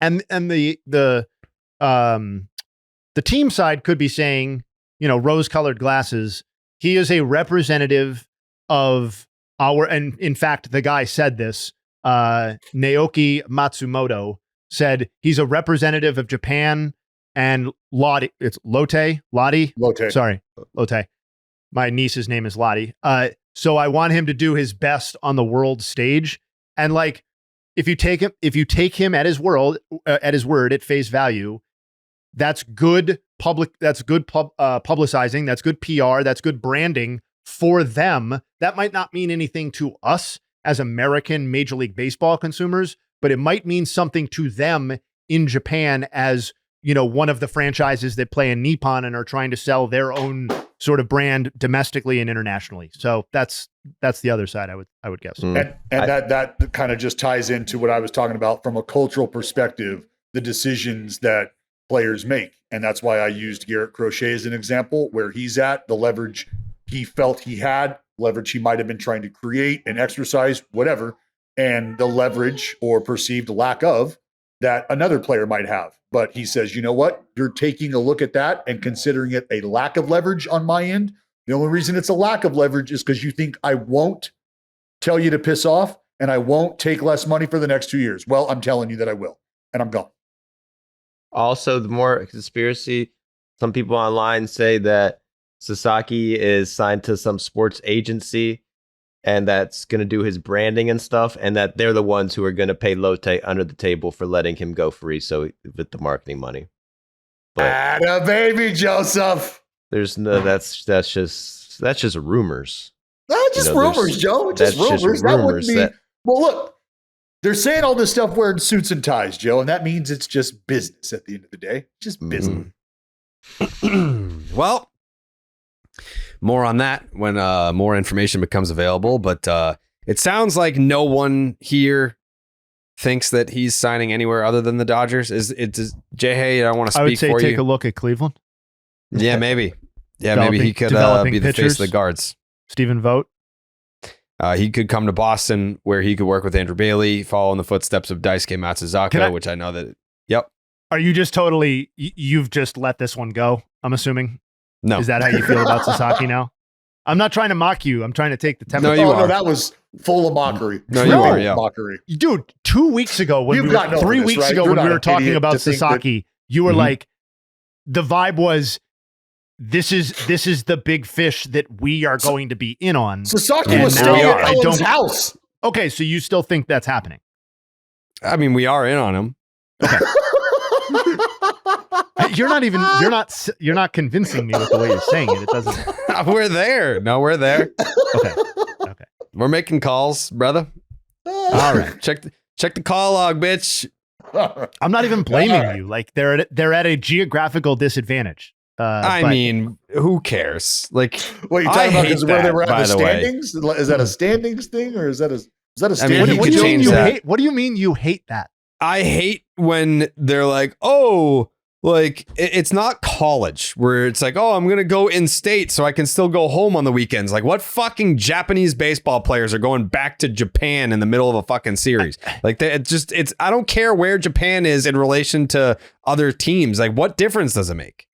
And the team side could be saying, rose-colored glasses. He is a representative of our, and in fact, the guy said this, Naoki Matsumoto said he's a representative of Japan and Lottie. It's Lotte. Sorry, Lotte. My niece's name is Lottie. So I want him to do his best on the world stage. And like, if you take him at his word at face value, that's good publicizing. That's good PR. That's good branding for them. That might not mean anything to us as American Major League Baseball consumers, but it might mean something to them in Japan as, one of the franchises that play in Nippon and are trying to sell their own sort of brand domestically and internationally. So that's the other side, I would guess. And that kind of just ties into what I was talking about from a cultural perspective, the decisions that players make. And that's why I used Garrett Crochet as an example, where he's at, the leverage he felt he had, leverage he might have been trying to create and exercise, whatever, and the leverage or perceived lack of that another player might have. But he says, you know what? You're taking a look at that and considering it a lack of leverage on my end. The only reason it's a lack of leverage is because you think I won't tell you to piss off and I won't take less money for the next 2 years. Well, I'm telling you that I will, and I'm gone. Also, the more conspiracy, some people online say that Sasaki is signed to some sports agency and that's going to do his branding and stuff, and that they're the ones who are going to pay Lotte under the table for letting him go free, so with the marketing money. But atta baby, Joseph. There's no, that's just rumors. That's just rumors, Joe. Just rumors. That wouldn't be. Well, look, they're saying all this stuff wearing suits and ties, Joe, and that means it's just business at the end of the day. Just business. Well, more on that when more information becomes available. But it sounds like no one here thinks that he's signing anywhere other than the Dodgers. Jay, I want to speak for you. I would say take a look at Cleveland. Yeah, maybe. Yeah, maybe he could be the face of the guards. Stephen Vogt. He could come to Boston where he could work with Andrew Bailey, follow in the footsteps of Daisuke Matsuzaka, which I know that. Yep. Are you just you've just let this one go, I'm assuming? No. Is that how you feel about Sasaki now? I'm not trying to mock you. I'm trying to take the temperature. No, that was full of mockery. No, you are, yeah. Mockery. Dude, 2 weeks ago, when You've we got were, no 3 this, weeks right? ago, You're when we not were an talking idiot about to think that- Sasaki, you were Mhm. like, the vibe was, this is the big fish that we are going to be in on. Sasaki And was now staying we at are. I Ellen's don't- house. Okay, so you still think that's happening? I mean, we are in on him. You're not convincing me with the way you're saying it. It doesn't. We're there. No, we're there. Okay. We're making calls, brother. All right. Check the call log, bitch. I'm not even blaming All right. you. Like they're at a geographical disadvantage. I but- mean, who cares? Like, Wait, you I talking about hate because where they that, were by at the the way. standings? Is that a standings thing or is that a I mean, standings? he what could do you mean change you that. hate? What do you mean you hate that? I hate when they're like, oh, like it's not college where it's like, oh, I'm going to go in state so I can still go home on the weekends. Like, what fucking Japanese baseball players are going back to Japan in the middle of a fucking series? Like, I don't care where Japan is in relation to other teams. Like, what difference does it make?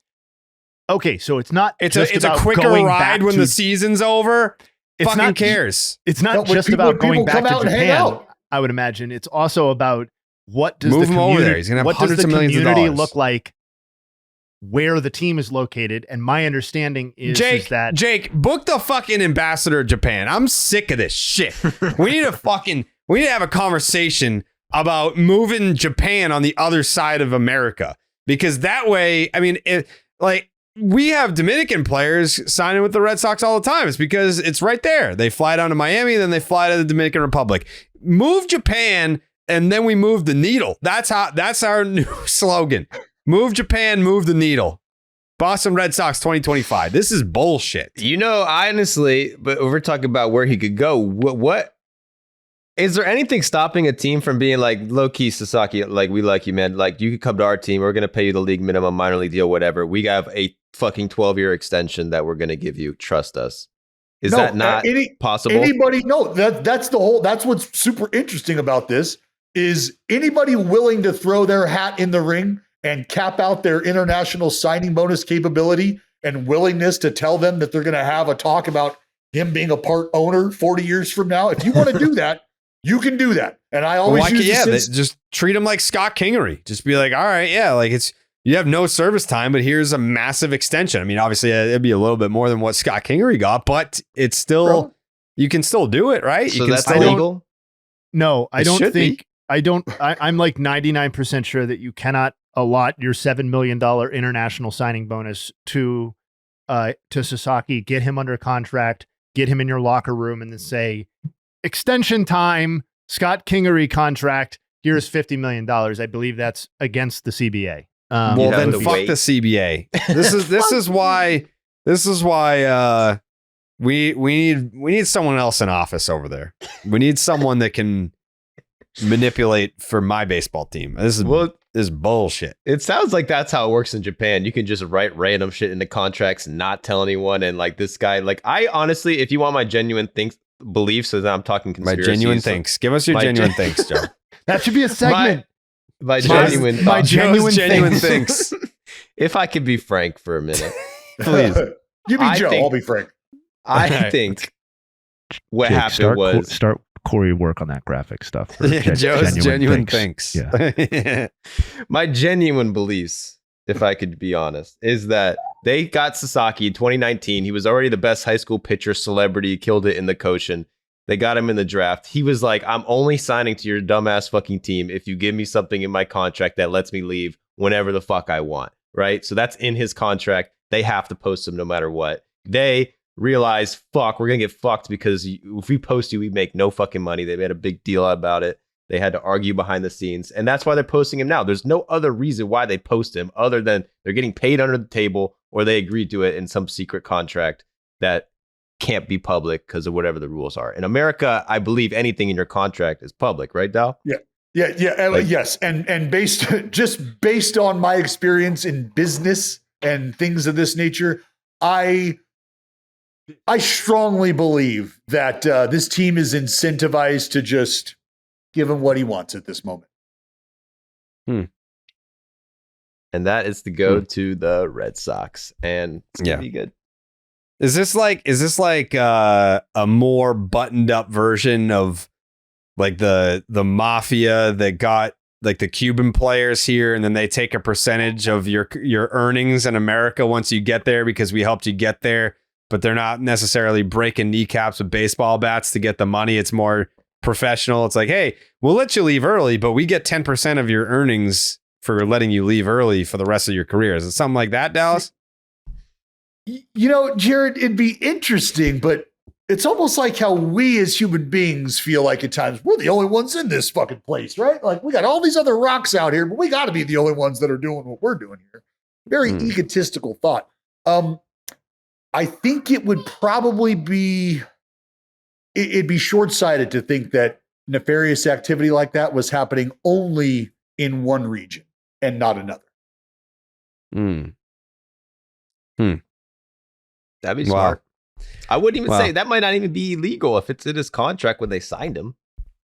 Okay, so it's not. It's just a about quicker going ride back when to- the season's over. It's Fucking not- cares. It's not No, but just people- about going people back come to out and hang Japan. out. I would imagine it's also about what does Move the him over community, there. He's gonna have what does hundreds the of millions of community dollars. look like where the team is located? And my understanding is that Jake, book the fucking ambassador of Japan. I'm sick of this shit. we need to have a conversation about moving Japan on the other side of America, because that way, I mean, we have Dominican players signing with the Red Sox all the time. It's because it's right there. They fly down to Miami, then they fly to the Dominican Republic. Move Japan, and then we move the needle. That's our new slogan. Move Japan, move the needle. Boston Red Sox 2025. This is bullshit. You know, honestly, but we're talking about where he could go. What is there anything stopping a team from being like, low-key, Sasaki, like, we like you, man. Like, you could come to our team. We're going to pay you the league minimum, minor league deal, whatever. We have a fucking 12-year extension that we're going to give you. Trust us. Is that not possible? Anybody? No, that's the whole. That's what's super interesting about this. Is anybody willing to throw their hat in the ring and cap out their international signing bonus capability and willingness to tell them that they're going to have a talk about him being a part owner 40 years from now? If you want to do that, you can do that. And I always just treat him like Scott Kingery. Just be like, all right, yeah, like you have no service time, but here's a massive extension. I mean, obviously it'd be a little bit more than what Scott Kingery got, but it's still, you can still do it, right? So you can that's still, illegal? no, I It don't should think. I'm like 99% sure that you cannot allot your $7 million international signing bonus to Sasaki, get him under contract, get him in your locker room, and then say, extension time, Scott Kingery contract, here's $50 million. I believe that's against the CBA. well, You have then to fuck wait. the CBA. This is why we need someone else in office over there. We need someone that can manipulate for my baseball team. This is bullshit. It sounds like that's how it works in Japan. You can just write random shit into contracts and not tell anyone. And like this guy, like I honestly, if you want my genuine beliefs, as I'm talking My conspiracies. genuine thinks. Give us your My genuine thinks, Joe. That should be a segment. My Joe's- genuine my thoughts. genuine genuine thinks. thinks. If I could be frank for a minute, please. You be I Joe. think- I'll be Frank. I Alright. think what Jake, happened was start Corey work on that graphic stuff. for Yeah, Joe's genuine thinks. thinks. Yeah. my genuine beliefs, if I could be honest, is that they got Sasaki in 2019. He was already the best high school pitcher, celebrity, killed it in the Koshin. They got him in the draft. He was like, I'm only signing to your dumbass fucking team if you give me something in my contract that lets me leave whenever the fuck I want, right? So that's in his contract. They have to post him no matter what. They realize, fuck, we're going to get fucked because if we post you, we make no fucking money. They made a big deal about it. They had to argue behind the scenes. And that's why they're posting him now. There's no other reason why they post him other than they're getting paid under the table or they agreed to it in some secret contract that can't be public because of whatever the rules are. In America, I believe anything in your contract is public, right, Dal? Yeah, yes, and based on my experience in business and things of this nature, I strongly believe that this team is incentivized to just give him what he wants at this moment. And that is to go to the Red Sox. And it's going to be good. Is this like a more buttoned up version of like the mafia that got like the Cuban players here, and then they take a percentage of your earnings in America once you get there because we helped you get there, but they're not necessarily breaking kneecaps with baseball bats to get the money. It's more professional. It's like, hey, we'll let you leave early, but we get 10% of your earnings for letting you leave early for the rest of your career. Is it something like that, Dallas? You know, Jared, it'd be interesting, but it's almost like how we as human beings feel like at times we're the only ones in this fucking place, right? Like we got all these other rocks out here, but we got to be the only ones that are doing what we're doing here. Very egotistical thought. I think it would probably be, it'd be short-sighted to think that nefarious activity like that was happening only in one region and not another. That'd be smart. I wouldn't even say that might not even be illegal if it's in his contract when they signed him.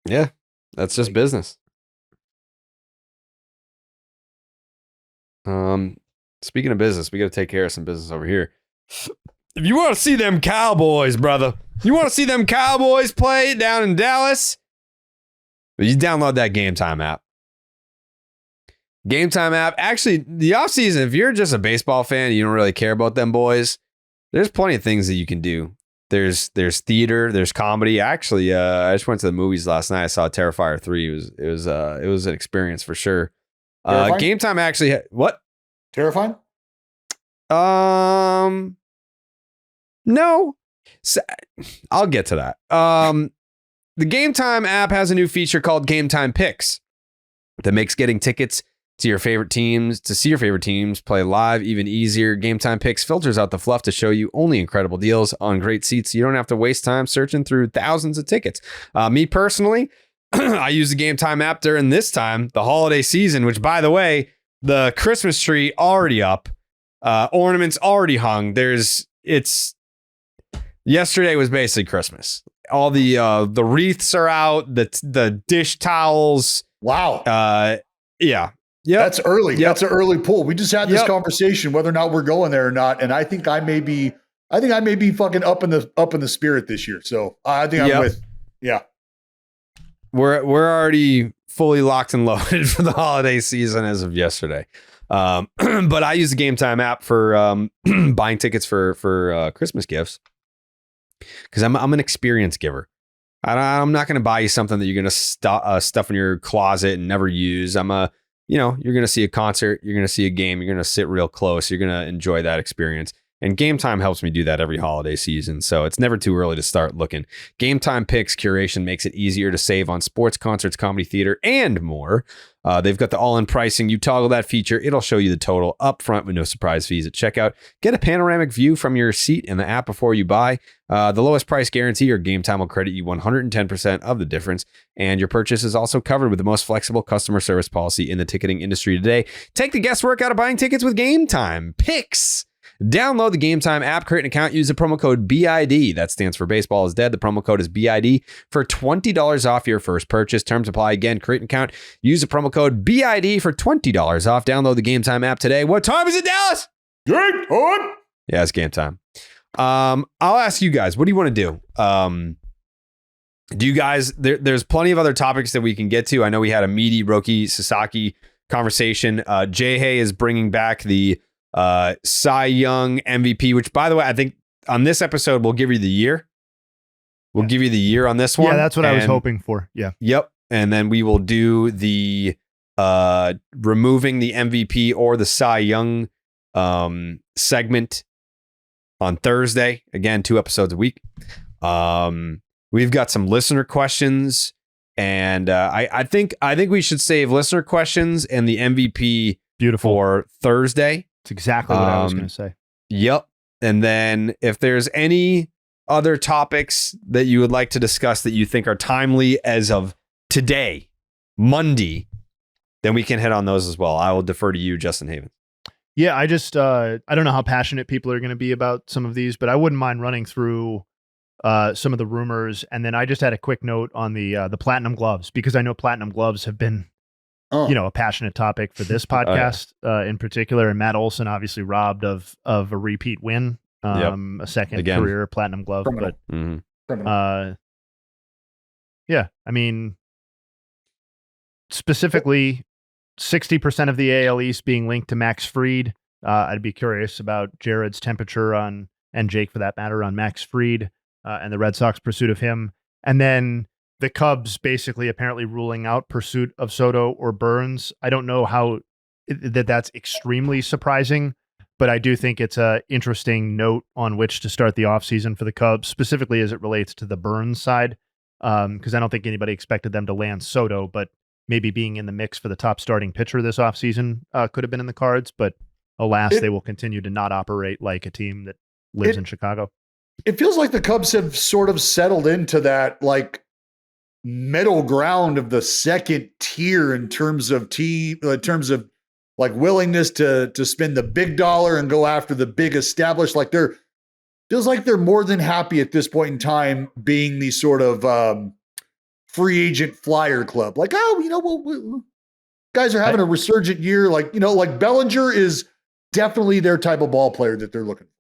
Yeah, that's just business. Speaking of business, we got to take care of some business over here. If you want to see them Cowboys, brother, you want to see them Cowboys play down in Dallas, you download that Game Time app. Game Time app. Actually, the offseason, if you're just a baseball fan and you don't really care about them boys, there's plenty of things that you can do. There's theater, there's comedy. Actually, I just went to the movies last night. I saw Terrifier 3. It was an experience for sure. Game Time actually what? Terrifying? No. I'll get to that. The Game Time app has a new feature called Game Time Picks that makes getting tickets to your favorite teams, to see your favorite teams play live even easier. Game Time Picks filters out the fluff to show you only incredible deals on great seats. So you don't have to waste time searching through thousands of tickets. Me personally, I use the Game Time app during this time, the holiday season, which, by the way, the Christmas tree already up, ornaments already hung. Yesterday was basically Christmas. All the wreaths are out, the dish towels. Wow. Yeah. Yeah, that's early. Yep. That's an early pull. We just had this conversation whether or not we're going there or not, and I think I may be fucking up in the spirit this year. So I think I'm with. Yeah, we're already fully locked and loaded for the holiday season as of yesterday. But I use the Game Time app for buying tickets for Christmas gifts because I'm an experience giver. I'm not going to buy you something that you're going to stuff in your closet and never use. You're going to see a concert, you're going to see a game, you're going to sit real close, you're going to enjoy that experience. And Game Time helps me do that every holiday season, so it's never too early to start looking. Game Time Picks curation makes it easier to save on sports, concerts, comedy, theater, and more. They've got the all-in pricing. You toggle that feature, it'll show you the total up front with no surprise fees at checkout. Get a panoramic view from your seat in the app before you buy. The lowest price guarantee, or Game Time will credit you 110% of the difference. And your purchase is also covered with the most flexible customer service policy in the ticketing industry today. Take the guesswork out of buying tickets with Game Time Picks. Download the Game Time app, create an account, use the promo code BID. That stands for Baseball is Dead. The promo code is BID for $20 off your first purchase. Terms apply. Again, create an account, use the promo code BID for $20 off. Download the Game Time app today. What time is it, Dallas? Game time. Yeah, it's game time. I'll ask you guys, what do you want to do? Do you guys, there's plenty of other topics that we can get to. I know we had a meaty Roki Sasaki conversation. Jay Hay is bringing back the Cy Young MVP, which, by the way, I think on this episode we'll give you the year. We'll give you the year on this one. Yeah, that's what I was hoping for. Yeah. Yep. And then we will do the removing the MVP or the Cy Young segment on Thursday. Again, 2 episodes a week. We've got some listener questions, and I think we should save listener questions and the MVP for Thursday. It's exactly what I was going to say. Yep. And then if there's any other topics that you would like to discuss that you think are timely as of today, Monday, then we can hit on those as well. I will defer to you, Justin Haven. Yeah, I just I don't know how passionate people are going to be about some of these, but I wouldn't mind running through some of the rumors. And then I just had a quick note on the platinum gloves, because I know platinum gloves have been a passionate topic for this podcast in particular. And Matt Olson obviously robbed of a repeat win a second career platinum glove. Criminal. But yeah, I mean, specifically 60% of the AL East being linked to Max Fried. I'd be curious about Jared's temperature on, and Jake for that matter, on Max Fried and the Red Sox pursuit of him. And then the Cubs basically apparently ruling out pursuit of Soto or Burns. I don't know how that's extremely surprising, but I do think it's a interesting note on which to start the offseason for the Cubs, specifically as it relates to the Burns side, because I don't think anybody expected them to land Soto, but maybe being in the mix for the top starting pitcher this offseason could have been in the cards. But alas, they will continue to not operate like a team that lives in Chicago. It feels like the Cubs have sort of settled into that like middle ground of the second tier in terms of like willingness to spend the big dollar and go after the big established. Like feels like they're more than happy at this point in time being the sort of free agent flyer club. Like, guys are having a resurgent year. Like, like Bellinger is definitely their type of ball player that they're looking for.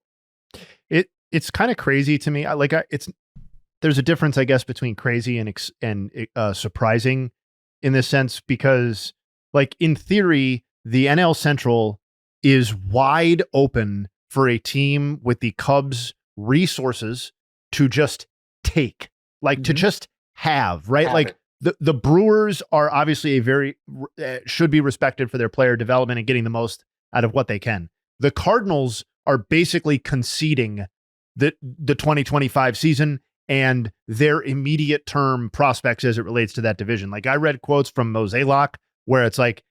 It's kind of crazy to me. There's a difference, I guess, between crazy and surprising in this sense, because like in theory, the NL Central is wide open for a team with the Cubs resources to just take, like to just have, right? Like the Brewers are obviously should be respected for their player development and getting the most out of what they can. The Cardinals are basically conceding the 2025 season and their immediate term prospects as it relates to that division. Like I read quotes from Mozeliak where it's like,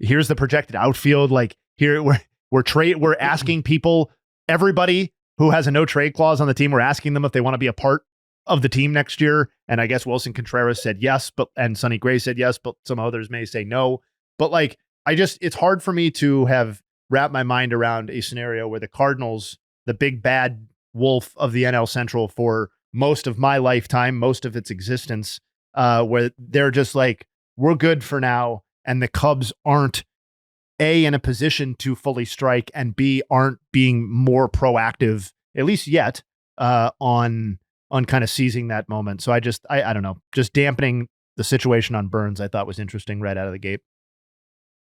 here's the projected outfield. Like here we're asking people, everybody who has a no trade clause on the team, we're asking them if they want to be a part of the team next year. And I guess Wilson Contreras said yes, and Sonny Gray said yes, but some others may say no. But like, it's hard for me to have wrapped my mind around a scenario where the Cardinals, the big bad wolf of the NL Central for most of my lifetime, most of its existence, where they're just like, we're good for now. And the Cubs aren't A, in a position to fully strike, and B, aren't being more proactive, at least yet, on kind of seizing that moment. So I don't know, just dampening the situation on Burns, I thought was interesting right out of the gate.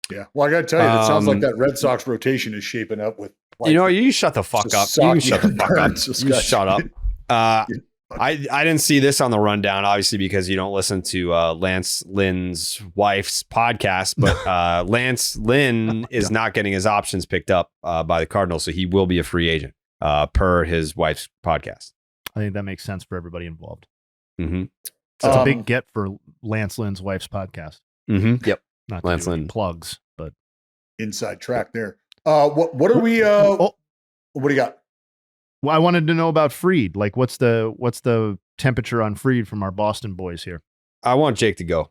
Yeah. Well, I got to tell you, it sounds like that Red Sox rotation is shaping up with. Like, you shut the fuck up. You shut the fuck up. You shut up. I didn't see this on the rundown, obviously, because you don't listen to Lance Lynn's wife's podcast, but Lance Lynn is not getting his options picked up by the Cardinals, so he will be a free agent per his wife's podcast. I think that makes sense for everybody involved. Mm-hmm. So it's a big get for Lance Lynn's wife's podcast. Mm-hmm. Yep. Not Lance Lynn plugs, but inside track there. What are we? What do you got? Well, I wanted to know about Fried. Like, what's the temperature on Fried from our Boston boys here? I want Jake to go.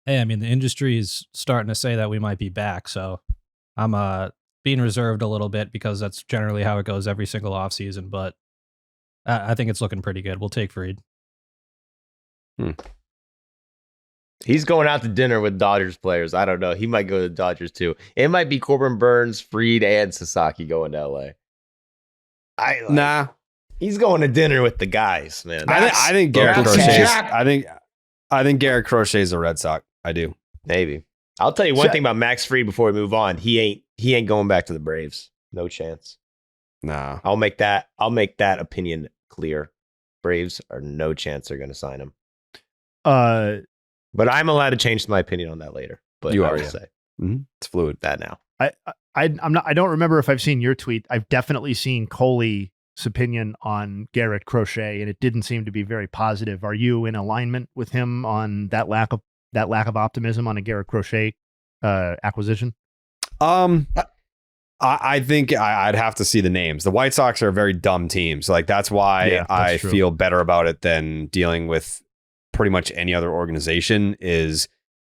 Hey, I mean, the industry is starting to say that we might be back, so I'm being reserved a little bit because that's generally how it goes every single offseason, but I think it's looking pretty good. We'll take Fried. He's going out to dinner with Dodgers players. I don't know. He might go to the Dodgers too. It might be Corbin Burns, Fried, and Sasaki going to LA. Nah. He's going to dinner with the guys, man. I think Garrett Crochet. I think Garrett Crochet is a Red Sox. I do. Maybe. I'll tell you one thing about Max Fried before we move on. He ain't going back to the Braves. No chance. Nah. I'll make that opinion clear. Braves are no chance they're going to sign him. But I'm allowed to change my opinion on that later. But you I are, will yeah. say It's fluid. that now. I don't remember if I've seen your tweet. I've definitely seen Coley's opinion on Garrett Crochet, and it didn't seem to be very positive. Are you in alignment with him on that lack of optimism on a Garrett Crochet acquisition? I think I'd have to see the names. The White Sox are a very dumb team, so like that's why I feel better about it than dealing with pretty much any other organization. Is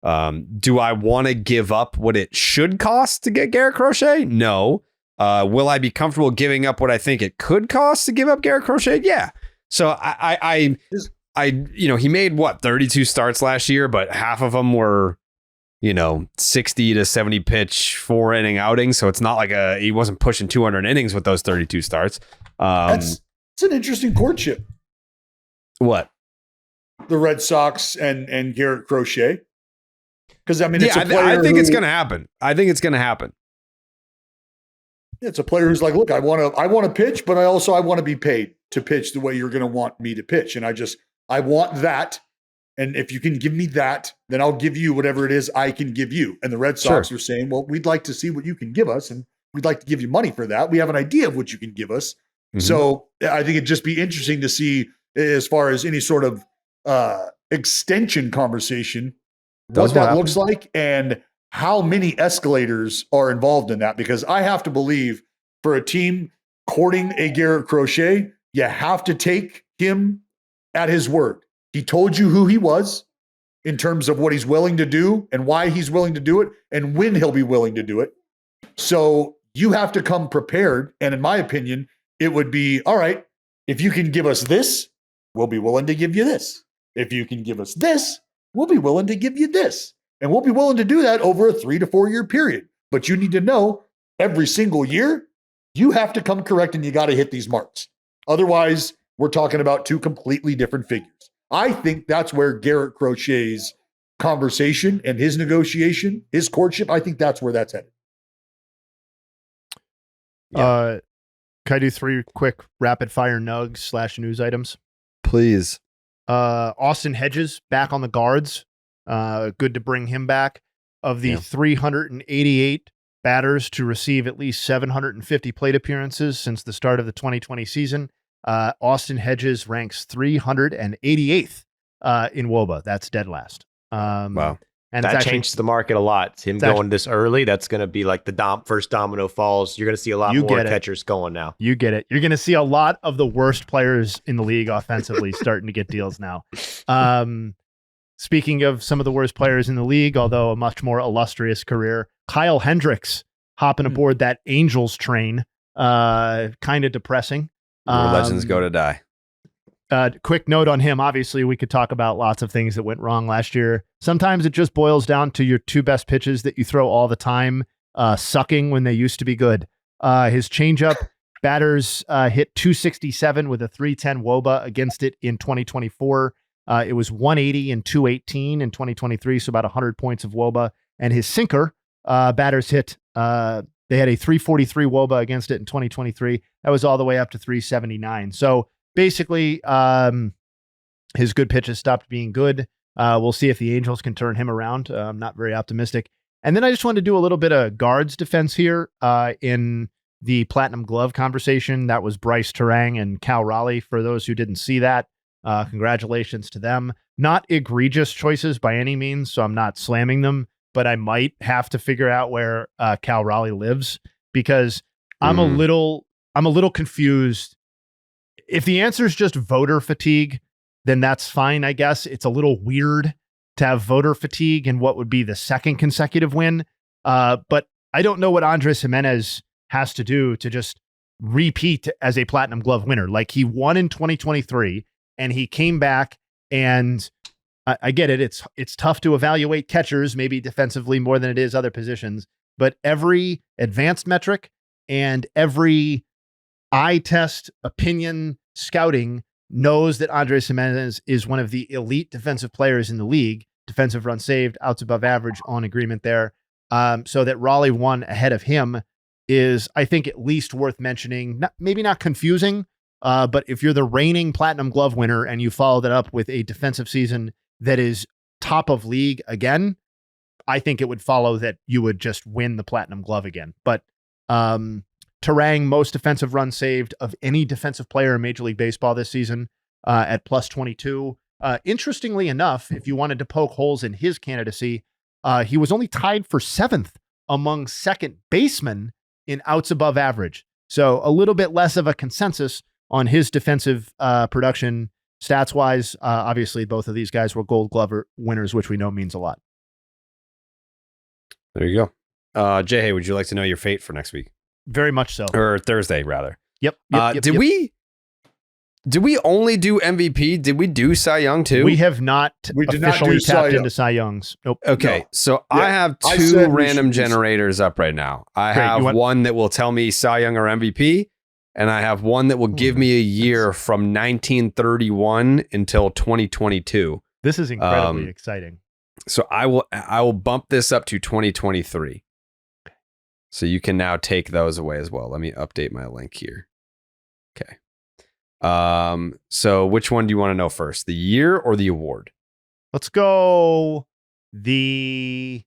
do I want to give up what it should cost to get Garrett Crochet? No. Will I be comfortable giving up what I think it could cost to give up Garrett Crochet? Yeah. So I he made 32 starts last year, but half of them were 60 to 70 pitch 4-inning outings. So it's not like he wasn't pushing 200 innings with those 32 starts. It's an interesting courtship. What? The Red Sox and Garrett Crochet. Because it's a player I think it's going to happen. I think it's going to happen. It's a player who's like, look, I want to pitch, but I want to be paid to pitch the way you're going to want me to pitch. And I want that. And if you can give me that, then I'll give you whatever it is I can give you. And the Red Sox are saying, well, we'd like to see what you can give us, and we'd like to give you money for that. We have an idea of what you can give us. Mm-hmm. So I think it'd just be interesting to see, as far as any sort of extension conversation, what that looks like and how many escalators are involved in that. Because I have to believe, for a team courting a Garrett Crochet, you have to take him at his word. He told you who he was in terms of what he's willing to do and why he's willing to do it and when he'll be willing to do it. So you have to come prepared. And in my opinion, it would be, all right, if you can give us this, we'll be willing to give you this. If you can give us this, we'll be willing to give you this. And we'll be willing to do that over a 3 to 4 year period. But you need to know every single year, you have to come correct and you got to hit these marks. Otherwise, we're talking about two completely different figures. I think that's where Garrett Crochet's conversation and his negotiation, his courtship, I think that's where that's headed. Yeah. Can I do 3 quick rapid fire nugs / news items? Please. Austin Hedges back on the guards. Good to bring him back. Of the 388 batters to receive at least 750 plate appearances since the start of the 2020 season, Austin Hedges ranks 388th in WOBA. That's dead last. Wow. And that changed the market a lot. Him going this early, that's going to be like the first domino falls. You're going to see a lot more catchers going now. You get it. You're going to see a lot of the worst players in the league offensively starting to get deals now. Speaking of some of the worst players in the league, although a much more illustrious career, Kyle Hendricks hopping aboard that Angels train. Kind of depressing. Where legends go to die. Quick note on him. Obviously, we could talk about lots of things that went wrong last year. Sometimes it just boils down to your 2 best pitches that you throw all the time, sucking when they used to be good. His changeup, batters hit 267 with a 310 WOBA against it in 2024. It was 180 and 218 in 2023, so about 100 points of WOBA. And his sinker, batters hit, they had a 343 WOBA against it in 2023. That was all the way up to 379. So basically, his good pitches stopped being good. We'll see if the Angels can turn him around. I'm not very optimistic. And then I just wanted to do a little bit of guards defense here in the Platinum Glove conversation. That was Bryce Terang and Cal Raleigh. For those who didn't see that, congratulations to them. Not egregious choices by any means, so I'm not slamming them, but I might have to figure out where Cal Raleigh lives, because I'm a little confused. If the answer is just voter fatigue, then that's fine, I guess. It's a little weird to have voter fatigue in what would be the second consecutive win. But I don't know what Andres Jimenez has to do to just repeat as a Platinum Glove winner. Like, he won in 2023 and he came back, and I get it. It's tough to evaluate catchers, maybe defensively more than it is other positions, but every advanced metric and every eye test, opinion, scouting knows that Andres Jimenez is one of the elite defensive players in the league. Defensive runs saved, outs above average, on agreement there. So that Raleigh won ahead of him is, I think, at least worth mentioning. Maybe not confusing, but if you're the reigning Platinum Glove winner and you follow that up with a defensive season that is top of league again, I think it would follow that you would just win the Platinum Glove again. But Terang, most defensive runs saved of any defensive player in Major League Baseball this season at plus 22. Interestingly enough, if you wanted to poke holes in his candidacy, he was only tied for 7th among second basemen in outs above average. So a little bit less of a consensus on his defensive production stats wise. Obviously, both of these guys were Gold Glove winners, which we know means a lot. There you go. Jay, would you like to know your fate for next week? Very much so. Or Thursday, rather. Yep. Did we Did we only do MVP? Did we do Cy Young too? We have not We did not officially do Cy tapped Young. into Cy Youngs. Nope. Okay, No. so Yeah, I have I two said we random should do- generators up right now. I Great, you have want- one that will tell me Cy Young or MVP, and I have one that will give me a year from 1931 until 2022. This is incredibly exciting. So I will bump this up to 2023. So you can now take those away as well. Let me update my link here. Okay. So which one do you want to know first? The year or the award? Let's go the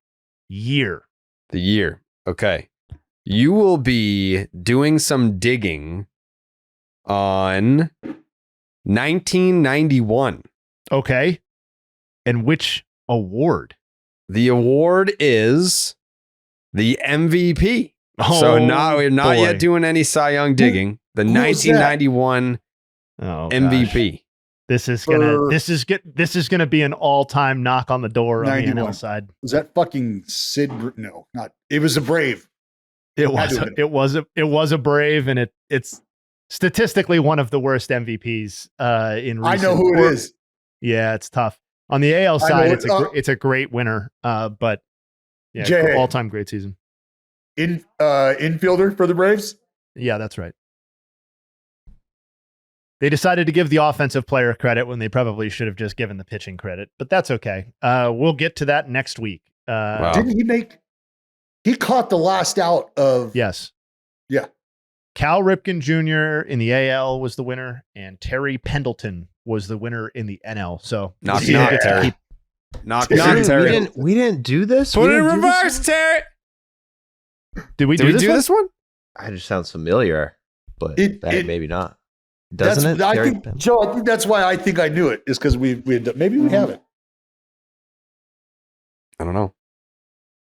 year. The year. Okay. You will be doing some digging on 1991. Okay. And which award? The award is the MVP. So Oh, we're not boy. yet doing any Cy Young digging. The who was that? 1991 Oh, gosh. MVP. This is gonna be an all-time knock on the door on the 91. NL side. Was that fucking Sid? No, not. It was a Brave. It Had was to have it was a Brave, and it's statistically one of the worst MVPs in recent. I know who it is. Yeah, it's tough. On the AL I know side, it. it's a great winner. But yeah, Jay. all-time great season. Infielder for the Braves. Yeah, that's right. They decided to give the offensive player credit when they probably should have just given the pitching credit, but that's okay. We'll get to that next week. Wow. Didn't he make? He caught the last out of. Yes. Yeah. Cal Ripken Jr. in the AL was the winner, and Terry Pendleton was the winner in the NL. So Knock, we'll see who knock, gets to Terry. keep- Knock, Dude, knock, we Terry. We didn't do this. Put We it in didn't do this reverse, one? Terry. Did we Did do we this do one? this one? I just sounds familiar, but It- maybe not. Doesn't it? I Terry think, Pendleton? Joe. I think that's why I think I knew it. Is because maybe we haven't. I don't know.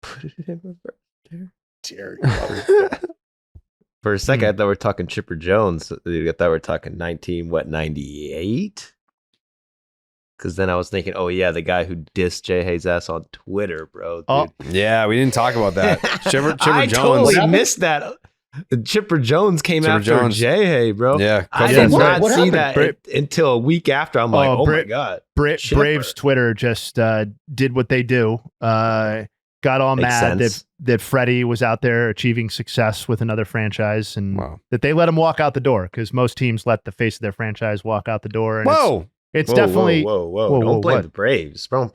Put it in reverse. Terry. For a second, I thought we were talking Chipper Jones. I thought we were talking 98? Because then I was thinking, oh yeah, the guy who dissed Jay Hayes' ass on Twitter, bro. Dude. Oh, Yeah, we didn't talk about that. Chipper I Jones. totally missed that. Chipper Jones came Chipper after Jones. Jay Hay, bro. Yeah. I Yeah, did what- not what see happened? that until a week after. I'm like, oh my God. Chipper. Braves Twitter just did what they do. Got all Makes mad sense. that Freddie was out there achieving success with another franchise, and Wow. that they let him walk out the door, because most teams let the face of their franchise walk out the door. And Whoa. it's Whoa, definitely whoa. whoa, Don't blame what? the Braves. Don't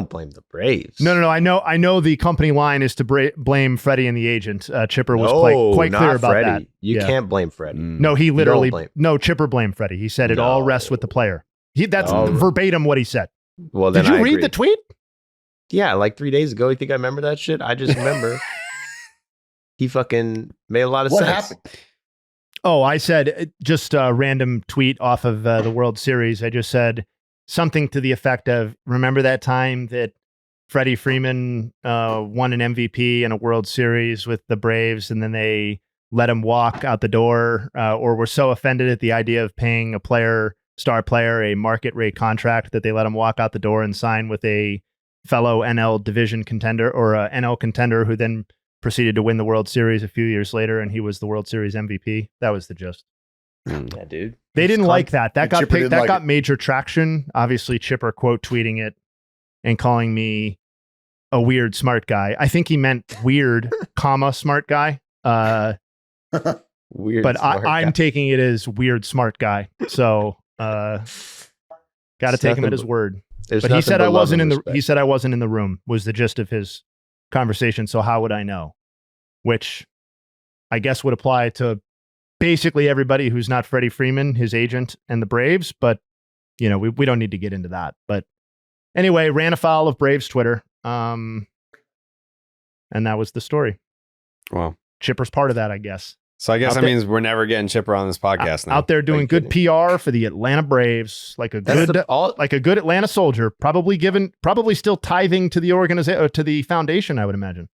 blame the Braves. no. I know the company line is to blame Freddie and the agent. Chipper was No, quite clear not about Freddie. that. You Yeah. can't blame Freddie. No, he literally blame- Chipper blamed Freddie. He said it all rests with the player. That's No. verbatim what he said. Well, then Did you I read agree. the tweet? Yeah, like 3 days ago. You think I remember that shit? I just remember he fucking made a lot of What sense. happened? Oh, I said just a random tweet off of the World Series. I just said something to the effect of, remember that time that Freddie Freeman won an MVP in a World Series with the Braves, and then they let him walk out the door, or were so offended at the idea of paying a star player, a market rate contract, that they let him walk out the door and sign with a fellow NL division contender, or a NL contender, who then proceeded to win the World Series a few years later, and he was the World Series MVP. That was the gist. Yeah, dude. They didn't like that. That And got Chipper didn't that like got it. major traction. Obviously, Chipper quote tweeting it and calling me a weird smart guy. I think he meant weird, comma smart guy. Weird. But smart I'm guy. taking it as weird smart guy. So got to It's take him nothing at his but- word. There's But he nothing said but I love wasn't and in the. respect. He said I wasn't in the room. Was the gist of his conversation. So how would I know? Which I guess would apply to basically everybody who's not Freddie Freeman, his agent, and the Braves. But we don't need to get into that. But anyway, ran afoul of Braves Twitter, and that was the story. Wow. Chipper's part of that, I guess. So I guess Out that there- means we're never getting Chipper on this podcast now. Out there doing Are you good PR for the Atlanta Braves, like a That's good all. like a good Atlanta soldier, probably still tithing to the organization, to the foundation, I would imagine.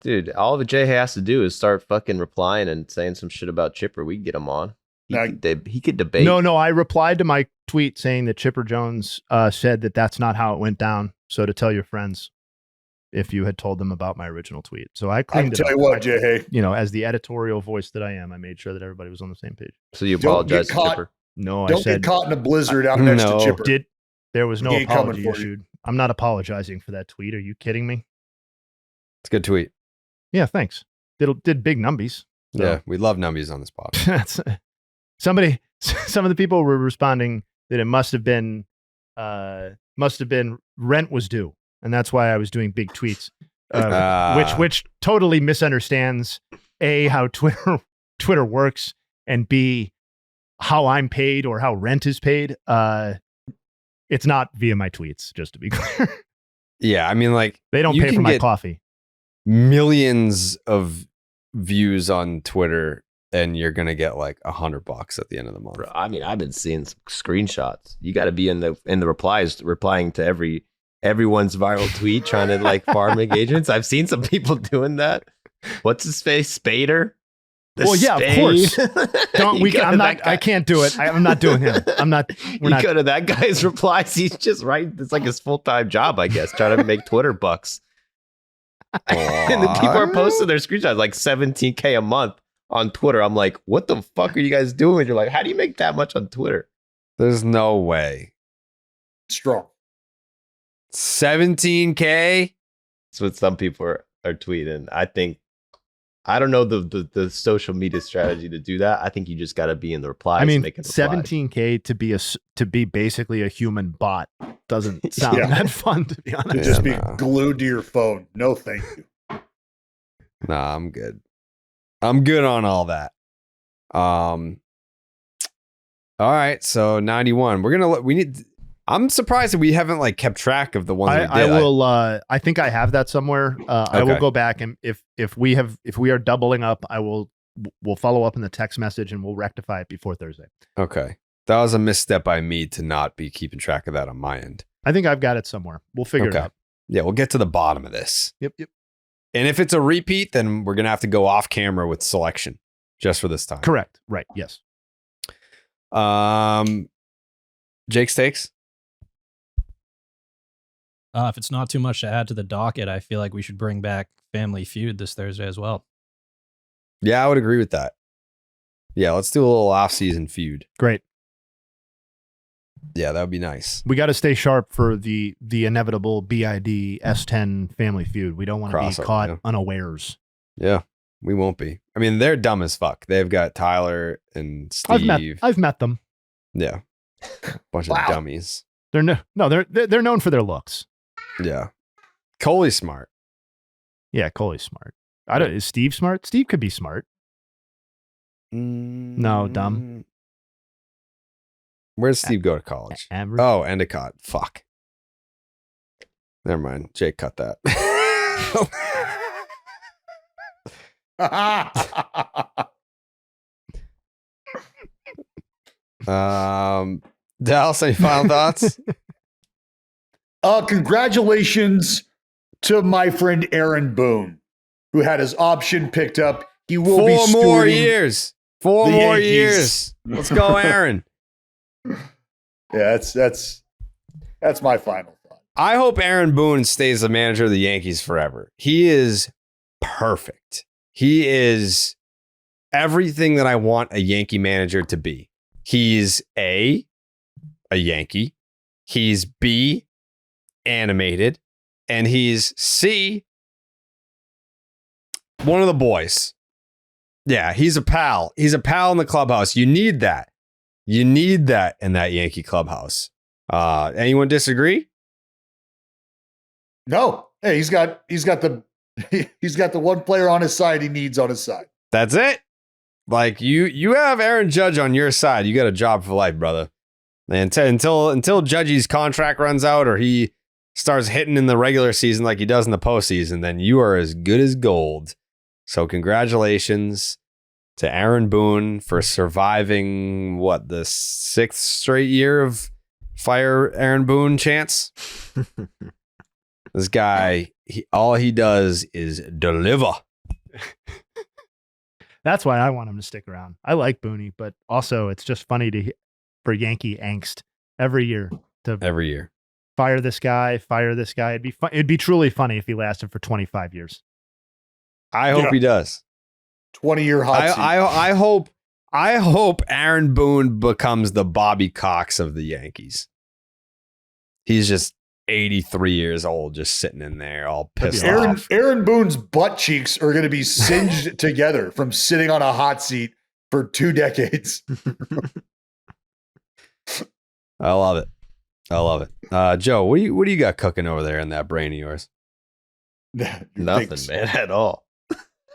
Dude, all the Jay has to do is start fucking replying and saying some shit about Chipper. We can get him on. Now- He could debate. No, I replied to my tweet saying that Chipper Jones said that that's not how it went down. So to tell your friends, if you had told them about my original tweet. So I I cleaned can it tell up. you what, Jay. Hey, As the editorial voice that I am, I made sure that everybody was on the same page. So you Don't get apologize to caught. Chipper. No, I Don't said get caught in a blizzard out next No. to Chipper. there was no He ain't coming apology for you. issued. I'm not apologizing for that tweet. Are you kidding me? It's a good tweet. Yeah, thanks. Did big numbies. So. Yeah, we love numbies on this pod. That's some of the people were responding that it must have been rent was due, and that's why I was doing big tweets, which totally misunderstands A, how Twitter works, and B, how I'm paid or how rent is paid. It's not via my tweets, just to be clear. Yeah, I mean, like, They don't you pay can for my get coffee. millions of views on Twitter, and you're gonna get like $100 at the end of the month. Bro, I mean, I've been seeing some screenshots. You got to be in the replies, replying to everyone's viral tweet, trying to like farm engagements. I've seen some people doing that. What's his face? Spader. Well, yeah, of course. I can't do it. I'm not doing him. Go to that guy's replies. He's just right. It's like his full-time job, I guess, trying to make Twitter bucks. And the people are posting their screenshots like $17K a month on Twitter. I'm like, what the fuck are you guys doing? You're like, how do you make that much on Twitter? There's no way. Strong. 17K. That's what some people are tweeting. I don't know the social media strategy to do that. I think you just got to be in the replies. I mean, making replies. $17K to be basically a human bot doesn't sound that fun, to be honest. To just be glued to your phone. No, thank you. Nah, I'm good. I'm good on all that. All right, so 91. I'm surprised that we haven't like kept track of the ones we did. I will. I think I have that somewhere. I will go back, and if we are doubling up, we'll follow up in the text message and we'll rectify it before Thursday. Okay, that was a misstep by me to not be keeping track of that on my end. I think I've got it somewhere. We'll figure it out. Yeah, we'll get to the bottom of this. Yep. And if it's a repeat, then we're gonna have to go off camera with selection just for this time. Correct. Right. Yes. Jake Stakes. If it's not too much to add to the docket, I feel like we should bring back Family Feud this Thursday as well. Yeah, I would agree with that. Yeah, let's do a little off-season feud. Great. Yeah, that would be nice. We got to stay sharp for the inevitable BID S10 Family Feud. We don't want to be caught unawares. Yeah, we won't be. I mean, they're dumb as fuck. They've got Tyler and Steve. I've met them. Yeah, bunch of dummies. They're known for their looks. Yeah, Coley's smart. Yeah, Coley's smart. Is Steve smart? Steve could be smart. No, dumb. Where does Steve go to college? Oh, Endicott. Fuck. Never mind. Jake cut that. Dallas, any final thoughts? Congratulations to my friend Aaron Boone, who had his option picked up. He will be 4 more years. 4 more years. Let's go, Aaron. Yeah, that's my final thought. I hope Aaron Boone stays the manager of the Yankees forever. He is perfect. He is everything that I want a Yankee manager to be. He's A Yankee. He's B, animated. And he's C, one of the boys. Yeah, he's a pal. He's a pal in the clubhouse. You need that. You need that in that Yankee clubhouse. Anyone disagree? No. Hey, he's got the one player on his side he needs on his side. That's it. Like you have Aaron Judge on your side. You got a job for life, brother. And until Judge's contract runs out or he starts hitting in the regular season like he does in the postseason, then you are as good as gold. So congratulations to Aaron Boone for surviving the 6th straight year of fire Aaron Boone chance. This guy, all he does is deliver. That's why I want him to stick around. I like Booney, but also it's just funny for Yankee angst every year. Fire this guy. It'd be truly funny if he lasted for 25 years. I hope he does. 20-year hot seat. I hope Aaron Boone becomes the Bobby Cox of the Yankees. He's just 83 years old, just sitting in there all pissed off. Aaron Boone's butt cheeks are going to be singed together from sitting on a hot seat for 2 decades. I love it. I love it. Joe, what do you got cooking over there in that brain of yours? Nothing, man, at all.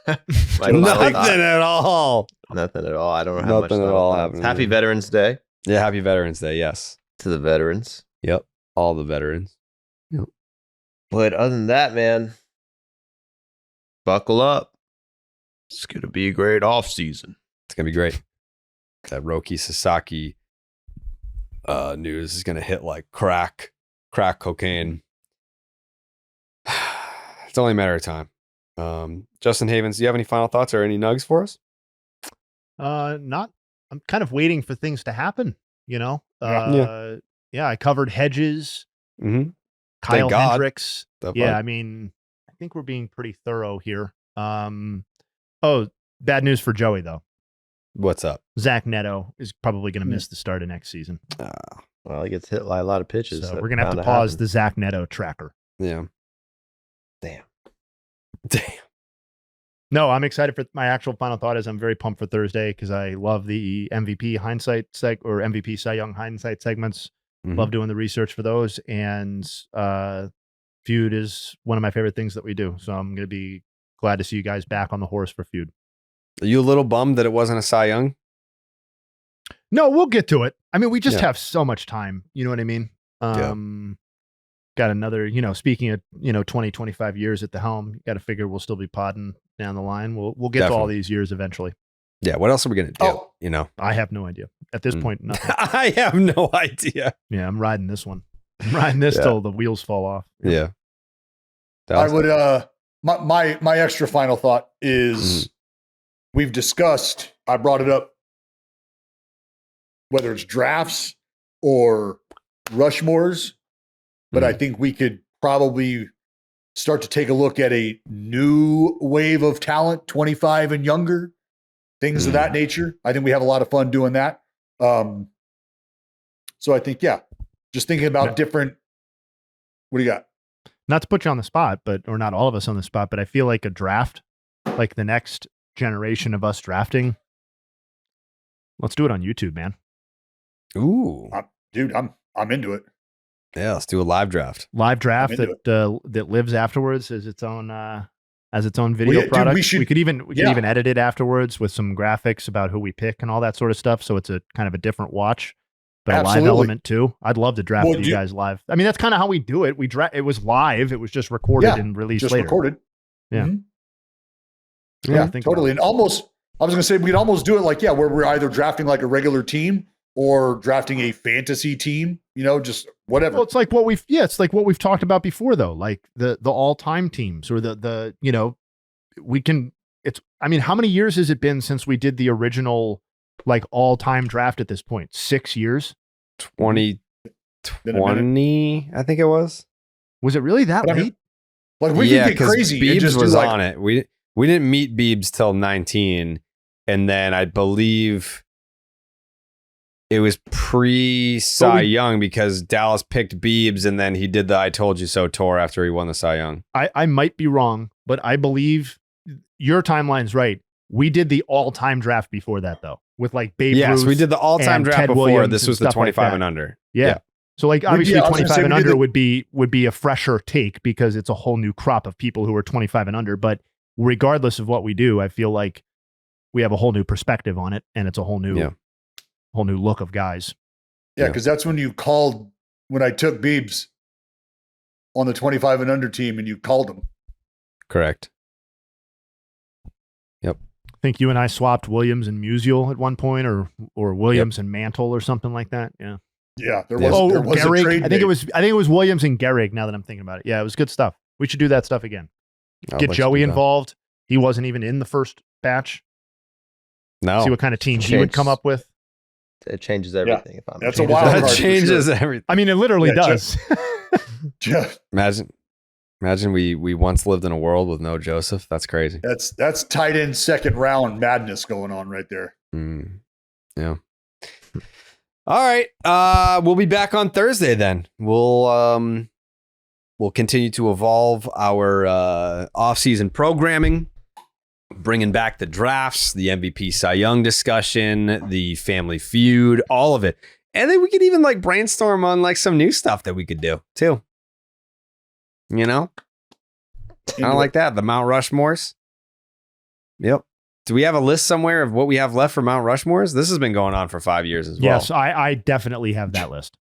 Nothing at all. Nothing at all. I don't know how much Nothing at all happening. Happy Veterans Day. Yeah, happy Veterans Day. Yes. To the veterans. Yep. All the veterans. Yep. But other than that, man, buckle up. It's going to be a great off season. It's going to be great. That Roki Sasaki news is going to hit like crack cocaine. It's only a matter of time. Justin Havens, do you have any final thoughts or any nugs for us? Not. I'm kind of waiting for things to happen. You know. Yeah. I covered Hedges. Mm-hmm. Kyle Hendricks. Yeah, I mean, I think we're being pretty thorough here. Oh, bad news for Joey though. What's up? Zach Neto is probably going to miss the start of next season. Well, he gets hit by a lot of pitches. So we're going to have to pause the Zach Neto tracker. Yeah. Damn. No, I'm excited for my actual final thought is I'm very pumped for Thursday because I love the MVP hindsight MVP Cy Young hindsight segments. Mm-hmm. Love doing the research for those. And Feud is one of my favorite things that we do. So I'm going to be glad to see you guys back on the horse for Feud. Are you a little bummed that it wasn't a Cy Young? No, we'll get to it. I mean, we just have so much time. You know what I mean? Got another, speaking of, 20, 25 years at the helm, you got to figure we'll still be podding down the line. We'll get to all these years eventually. Yeah. What else are we going to do? I have no idea. At this point, nothing. I have no idea. Yeah. I'm riding this one. I'm riding this till the wheels fall off. Yeah. I would, my extra final thought is we've discussed, I brought it up, whether it's drafts or Rushmores, but I think we could probably start to take a look at a new wave of talent, 25 and younger, things of that nature. I think we have a lot of fun doing that. So I think, just thinking about different, what do you got? Not to put you on the spot, or not all of us on the spot, but I feel like a draft, like the next generation of us drafting, let's do it on YouTube, man. Ooh. Dude, I'm into it. Yeah, let's do a live draft. Live draft that lives afterwards as its own video product. Dude, we could even edit it afterwards with some graphics about who we pick and all that sort of stuff. So it's a kind of a different watch, but a live element too. I'd love to draft you guys live. I mean, that's kind of how we do it. It was live. It was just recorded and released later. Recorded. Yeah. Mm-hmm. Yeah, totally. And almost, I was going to say, we'd almost do it like, where we're either drafting like a regular team or drafting a fantasy team, just whatever. Well, it's like what we've talked about before though, like the all-time teams or how many years has it been since we did the original like all-time draft at this point? 6 years? 2020, I think it was. Was it really that late? Like we can get crazy. Biebs was on it. We didn't meet Biebs till 19, and then I believe it was pre-Cy Young because Dallas picked Biebs, and then he did the I Told You So tour after he won the Cy Young. I might be wrong, but I believe your timeline's right. We did the all-time draft before that, though, with like Babe Ruth. Yes, we did the all-time draft Ted before. Williams this was the 25 and under. Yeah. So like obviously 25 and under would be a fresher take because it's a whole new crop of people who are 25 and under. But regardless of what we do, I feel like we have a whole new perspective on it, and it's a whole new look of guys. Yeah, because that's when I took Biebs on the 25 and under team, and you called him. Correct. Yep. I think you and I swapped Williams and Musial at one point, or Williams and Mantle or something like that. Yeah. Yeah, there was Gehrig. a trade. I think it was Williams and Gehrig. Now that I'm thinking about it, yeah, it was good stuff. We should do that stuff again. Get Joey involved. He wasn't even in the first batch. No. See what kind of team he would come up with. It changes everything. Yeah. That's a wild card. That changes everything. I mean, it literally does. Imagine we once lived in a world with no Joseph. That's crazy. That's tight end second round madness going on right there. Yeah. All right. We'll be back on Thursday then. We'll continue to evolve our off-season programming, bringing back the drafts, the MVP Cy Young discussion, the Family Feud, all of it. And then we could even like brainstorm on like some new stuff that we could do too. You know? Kind of like that. The Mount Rushmores. Yep. Do we have a list somewhere of what we have left for Mount Rushmores? This has been going on for 5 years as well. Yes, I definitely have that list.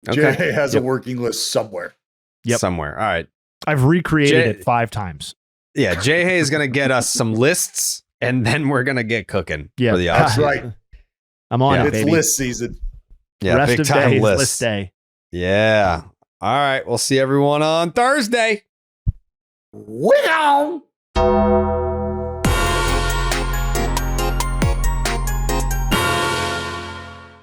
Okay. Jay has a working list somewhere. Yep. Somewhere. All right. I've recreated it 5 times. Yeah. Jay Hay is going to get us some lists and then we're going to get cooking for the That's offseason. right. I'm on it, It's baby. list season. Yeah. Rest Big of time days, list. list day. Yeah. All right. We'll see everyone on Thursday. Wow.